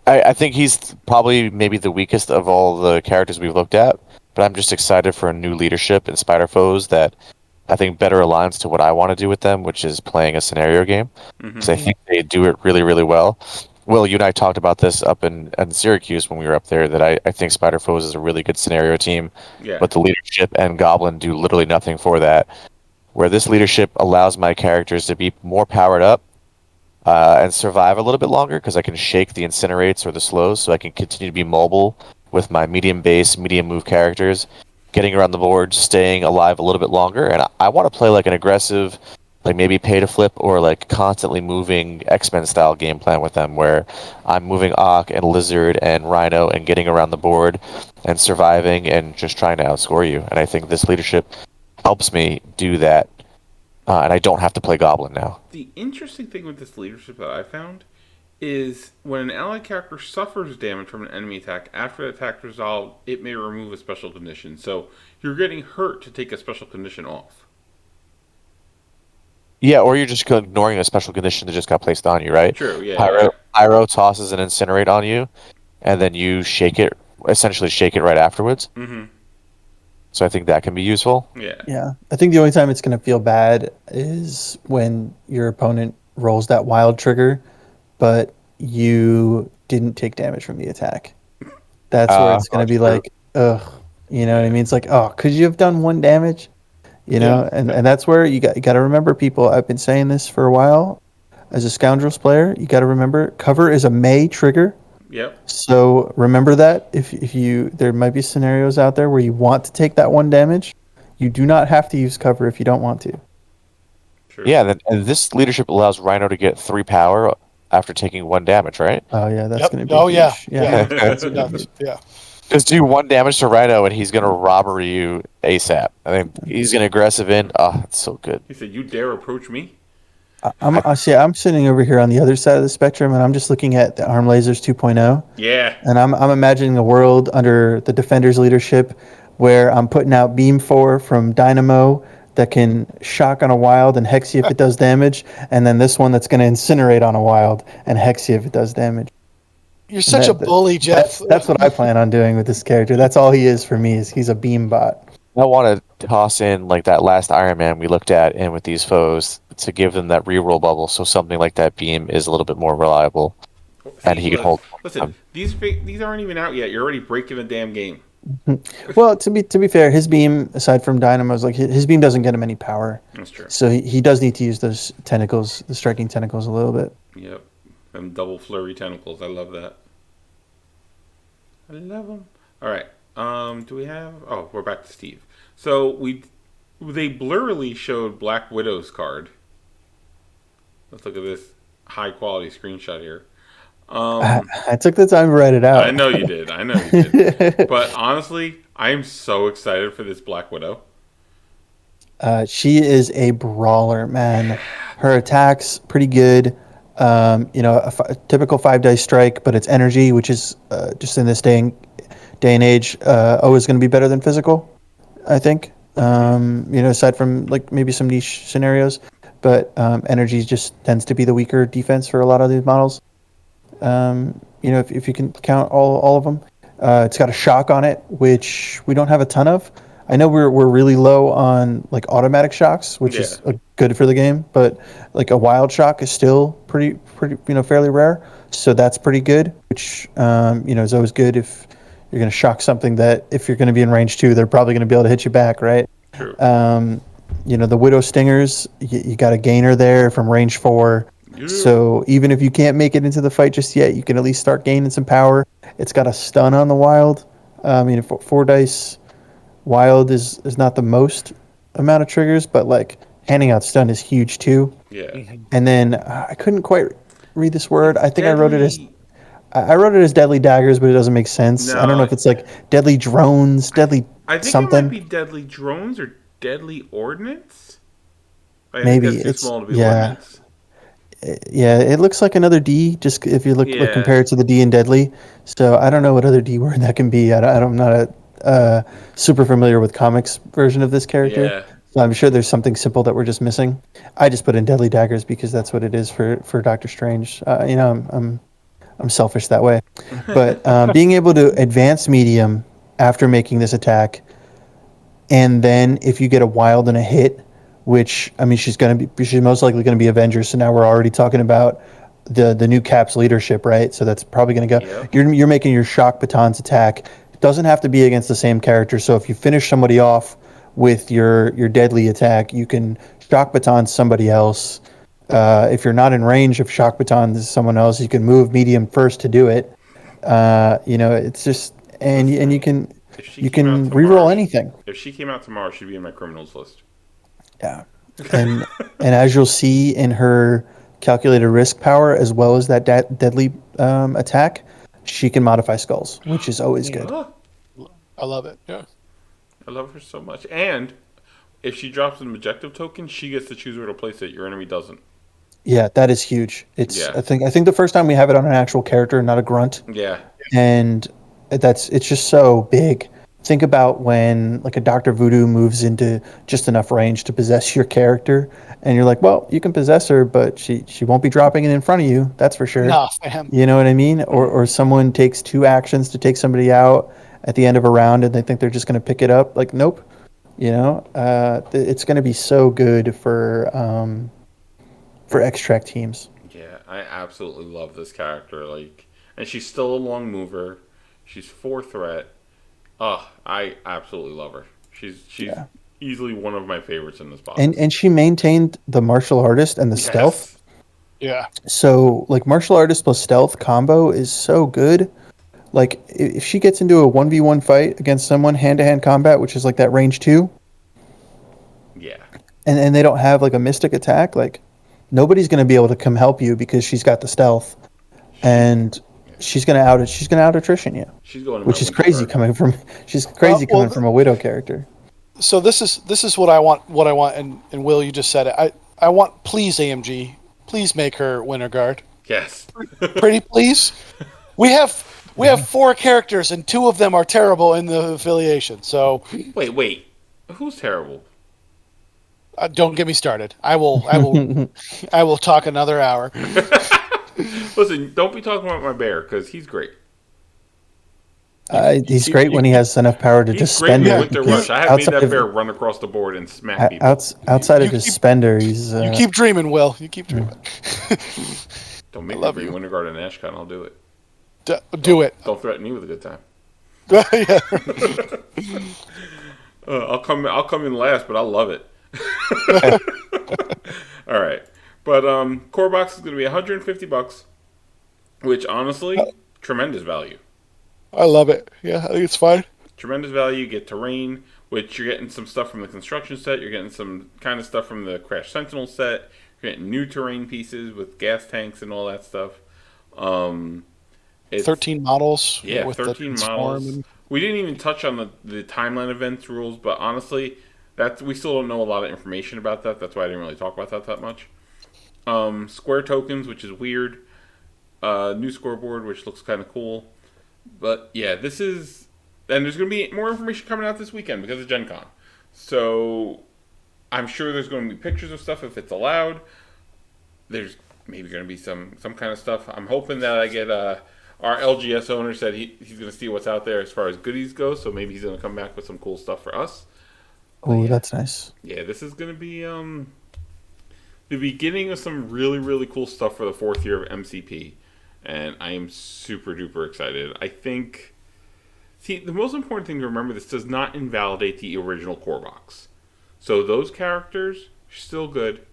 I think he's probably maybe the weakest of all the characters we've looked at, but I'm just excited for a new leadership in Spider Foes that I think better aligns to what I want to do with them, which is playing a scenario game. Because I think they do it really, really well. Will, you and I talked about this up in Syracuse when we were up there, that I think Spider Foes is a really good scenario team, Yeah. but the leadership and Goblin do literally nothing for that. Where this leadership allows my characters to be more powered up and survive a little bit longer, because I can shake the incinerates or the slows, so I can continue to be mobile with my medium base, medium move characters, getting around the board, staying alive a little bit longer. And I want to play like an aggressive, like maybe pay to flip or like constantly moving X-Men style game plan with them, where I'm moving Ock and Lizard and Rhino and getting around the board and surviving and just trying to outscore you. And I think this leadership helps me do that. And I don't have to play Goblin now. The interesting thing with this leadership that I found is when an allied character suffers damage from an enemy attack, after the attack resolved, it may remove a special condition. So you're getting hurt to take a special condition off. Yeah, or you're just ignoring a special condition that just got placed on you, right? True, yeah. Pyro tosses an Incinerate on you, and then you essentially shake it right afterwards. Mm-hmm. So I think that can be useful. Yeah. Yeah. I think the only time it's going to feel bad is when your opponent rolls that wild trigger, but you didn't take damage from the attack. That's where it's going to be true. like, ugh. You know what I mean? It's like, oh, could you have done 1 damage? You know, and that's where you got to remember, people. I've been saying this for a while. As a Scoundrels player, you got to remember, cover is a May trigger. Yep. So remember that if you, there might be scenarios out there where you want to take that 1 damage. You do not have to use cover if you don't want to. True. Yeah, and this leadership allows Rhino to get 3 power after taking 1 damage, right? Oh yeah, that's Yep. going to be Oh, huge. yeah. That's Nuts. Yeah. Just do 1 damage to Rhino, and he's going to robbery you ASAP. I mean, he's going to aggressive in. Oh, it's so good. He said, "You dare approach me?" I'm sitting over here on the other side of the spectrum, and I'm just looking at the Arm Lasers 2.0. Yeah. And I'm imagining a world under the Defender's leadership where I'm putting out Beam 4 from Dynamo that can shock on a wild and hex you if it does damage, and then this one that's going to incinerate on a wild and hex you if it does damage. You're such a bully, Jeff. That's what I plan on doing with this character. That's all he is for me, is he's a beam bot. I want to toss in like that last Iron Man we looked at in with these foes to give them that reroll bubble, so something like that beam is a little bit more reliable, and he can hold. Listen, these aren't even out yet. You're already breaking the damn game. Well, to be fair, his beam, aside from Dynamo's, like his beam doesn't get him any power. That's true. So he does need to use those tentacles, the striking tentacles, a little bit. Yep. Them double flurry tentacles. I love that. I love them. All right. Do we have? Oh, we're back to Steve. So they blurrily showed Black Widow's card. Let's look at this high quality screenshot here. I took the time to write it out. I know you did. But honestly, I am so excited for this Black Widow. She is a brawler, man. Her attack's pretty good. A typical 5-dice strike, but it's energy, which is just in this day and age, always going to be better than physical, I think. Aside from like maybe some niche scenarios, but energy just tends to be the weaker defense for a lot of these models. If you can count all of them, it's got a shock on it, which we don't have a ton of. I know we're really low on like automatic shocks, which is good for the game, but like a wild shock is still pretty fairly rare. So that's pretty good, which is always good if you're going to shock something that if you're going to be in range 2, they're probably going to be able to hit you back, right? True. The Widow Stingers, you got a gainer there from range 4. Yeah. So even if you can't make it into the fight just yet, you can at least start gaining some power. It's got a stun on the wild. 4 dice wild is not the most amount of triggers, but like handing out stun is huge too. Yeah. And then I couldn't quite read this word. I think I wrote it as deadly daggers, but it doesn't make sense. No, I don't know if it's like deadly drones, deadly I think something. it might be deadly drones or deadly ordnance. Maybe think that's it's too small to be ordnance. Yeah, it looks like another D. Just if you look compare it to the D in deadly. So I don't know what other D word that can be. I'm not super familiar with comics version of this character. Yeah. So I'm sure there's something simple that we're just missing. I just put in deadly daggers because that's what it is for Doctor Strange. I'm selfish that way. But being able to advance medium after making this attack And then if you get a wild and a hit, which I mean, she's most likely gonna be Avenger. So now we're already talking about the new Cap's leadership, right? So that's probably gonna go. Yep. You're making your shock batons attack. It doesn't have to be against the same character. So if you finish somebody off with your deadly attack, you can shock baton somebody else. If you're not in range of shock batons someone else, you can move medium first to do it. It's just and you can If she you came out can tomorrow, reroll anything. If she came out tomorrow, she'd be in my criminals list. Yeah, and as you'll see in her calculated risk power as well as that deadly attack, she can modify skulls, which is always good. Ah, I love it. Yeah. I love her so much. And if she drops an objective token, she gets to choose where to place it. Your enemy doesn't. Yeah, that is huge. It's Yeah. I think the first time we have it on an actual character, not a grunt, Yeah. and it's just so big. Think about when like a Dr. Voodoo moves into just enough range to possess your character, and you're like, well, you can possess her, but she won't be dropping it in front of you. That's for sure. Nah, fam. You know what I mean? Or someone takes 2 actions to take somebody out at the end of a round, and they think they're just going to pick it up. Like, nope. It's going to be so good for extract teams. Yeah, I absolutely love this character. And she's still a long mover. She's 4 threat. Oh, I absolutely love her. She's easily one of my favorites in this box. And she maintained the martial artist and the stealth. Yeah. So like martial artist plus stealth combo is so good. Like if she gets into a 1v1 fight against someone hand-to-hand combat, which is like that range 2, Yeah. and they don't have like a mystic attack, like nobody's going to be able to come help you because she's got the stealth, and she's going to out attrition you. She's going to which my is crazy Winter coming from coming from a widow character. So this is what I want, and Will, you just said it. I want, please, AMG, please make her Winter Guard. Yes. Pretty please. We have 4 characters, and 2 of them are terrible in the affiliation. So Wait. Who's terrible? don't get me started. I will talk another hour. Listen, don't be talking about my bear, because he's great. He's great when he has enough power to just He's great spend in it. Winter because Rush. I have made outside that of- bear run across the board and smack people. Outside of You his keep- spender, he's You keep dreaming, Will. You keep dreaming. Don't make I me love bring you. Winter Guard and Ashcon. I'll do it. Do it. Don't threaten me with a good time. Yeah. I'll come in last, but I'll love it. All right, but core box is going to be $150, which honestly, tremendous value. I love it. Yeah, I think it's fine. Tremendous value. You get terrain, which you're getting some stuff from the construction set. You're getting some kind of stuff from the Crash Sentinel set. You're getting new terrain pieces with gas tanks and all that stuff. It's 13 models. Yeah, with 13 the models. Storm and- We didn't even touch on the timeline events rules, but honestly, we still don't know a lot of information about that. That's why I didn't really talk about that much. Square tokens, which is weird. New scoreboard, which looks kind of cool. But yeah, and there's going to be more information coming out this weekend because of Gen Con. So I'm sure there's going to be pictures of stuff if it's allowed. There's maybe going to be some kind of stuff. I'm hoping that I get our LGS owner said he's going to see what's out there as far as goodies go, so maybe he's going to come back with some cool stuff for us. Oh, that's nice. Yeah, this is going to be the beginning of some really, really cool stuff for the 4th year of MCP, and I am super duper excited. I think, the most important thing to remember, this does not invalidate the original core box. So those characters are still good.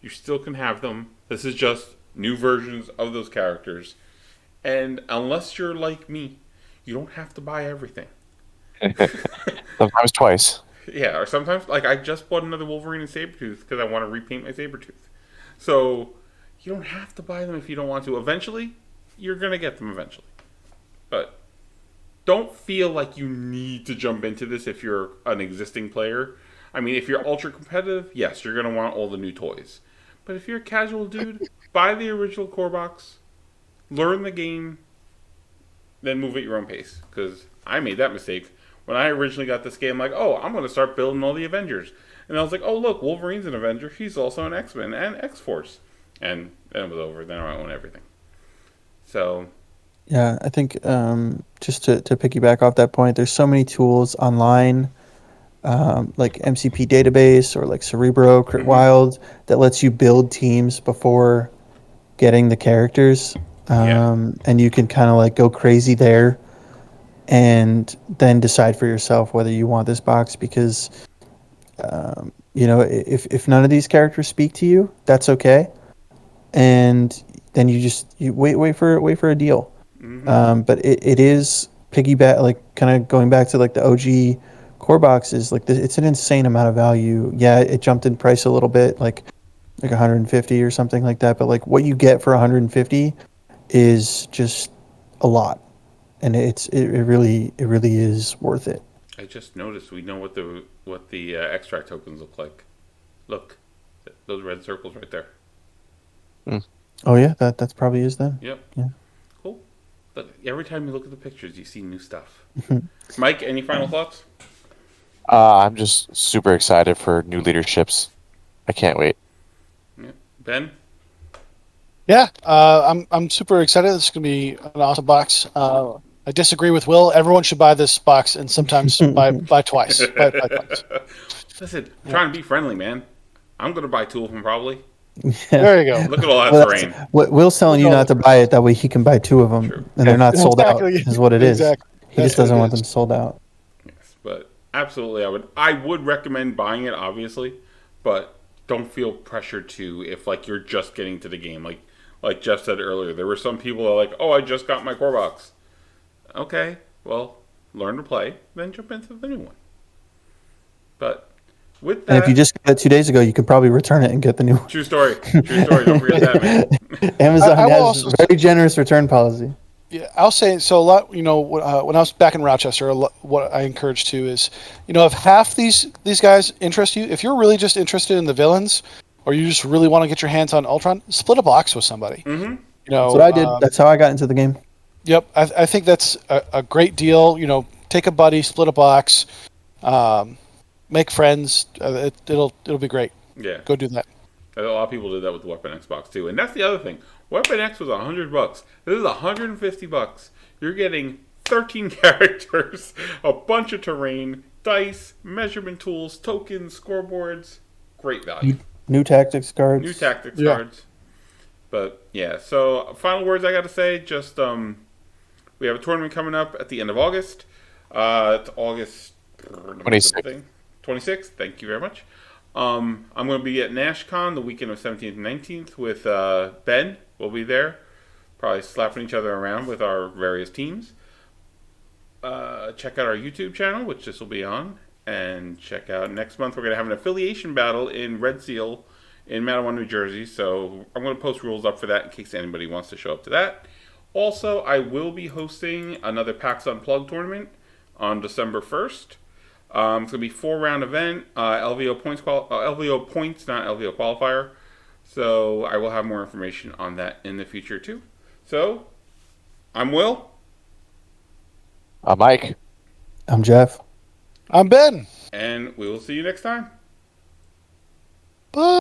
You still can have them. This is just new versions of those characters. And unless you're like me, you don't have to buy everything. Sometimes twice. Yeah, or sometimes, like, I just bought another Wolverine and Sabretooth because I want to repaint my Sabretooth. So, you don't have to buy them if you don't want to. Eventually, you're going to get them eventually. But don't feel like you need to jump into this if you're an existing player. I mean, if you're ultra competitive, yes, you're going to want all the new toys. But if you're a casual dude, buy the original core box, learn the game, then move at your own pace. Because I made that mistake. When I originally got this game, I'm like, oh, I'm going to start building all the Avengers. And I was like, oh, look, Wolverine's an Avenger. He's also an X-Men and X-Force. And then it was over. Then I own everything. So, Yeah, I think just to piggyback off that point, there's so many tools online like MCP database or like Cerebro, Crit Wild, that lets you build teams before getting the characters. And you can kind of like go crazy there and then decide for yourself whether you want this box because, if none of these characters speak to you, that's okay. And then you wait for a deal. But it is piggyback, like kind of going back to like the OG core boxes, like it's an insane amount of value. Yeah, it jumped in price a little bit, like 150 or something like that. But like what you get for 150 is just a lot, and it really is worth it. I just noticed we know what the extract tokens look like. Look, those red circles right there. Oh yeah, that's probably is them. Yep. Yeah. Cool. Look, every time you look at the pictures, you see new stuff. Mike, any final thoughts? I'm just super excited for new leaderships. I can't wait. Yeah. Ben? Yeah, I'm super excited. This is gonna be an awesome box. I disagree with Will. Everyone should buy this box, and sometimes buy twice. Buy twice. Listen, I'm trying to be friendly, man. I'm gonna buy two of them probably. Yeah. There you go. Look at all that terrain. Will's telling you not to buy it. That way he can buy two of them, True. and they're not sold Exactly. out. Is what it is. Exactly. He just That's what doesn't it want is. them sold out. Yes, but absolutely, I would recommend buying it, obviously, but don't feel pressured to if like you're just getting to the game. Like Jeff said earlier, there were some people that are like, oh, I just got my core box. Okay, well, learn to play, then jump into the new one. But with that, And if you just got it 2 days ago, you could probably return it and get the new one. true story. True story. Don't forget that, man. Amazon I will has also very generous return policy. Yeah, I'll say so. A lot, when I was back in Rochester, what I encourage to is, if half these guys interest you, if you're really just interested in the villains, or you just really want to get your hands on Ultron, split a box with somebody. Mm-hmm. That's what I did. That's how I got into the game. Yep, I think that's a great deal. Take a buddy, split a box, make friends. It'll be great. Yeah. Go do that. A lot of people did that with the Weapon X box too, and that's the other thing. Weapon X was $100. This is $150. You're getting 13 characters, a bunch of terrain, dice, measurement tools, tokens, scoreboards. Great value. New tactics cards. New tactics cards. But yeah, so final words I got to say. Just we have a tournament coming up at the end of August. It's August 26th. 26th. Thank you very much. I'm going to be at NashCon the weekend of 17th and 19th with Ben. We'll be there, probably slapping each other around with our various teams. Check out our YouTube channel, which this will be on, and check out next month. We're going to have an affiliation battle in Red Seal in Matawan, New Jersey. So I'm going to post rules up for that in case anybody wants to show up to that. Also, I will be hosting another PAX Unplugged tournament on December 1st. It's going to be a 4-round event, LVO points, not LVO qualifier. So I will have more information on that in the future too. So, I'm Will. I'm Mike. I'm Jeff. I'm Ben. And we will see you next time. Bye.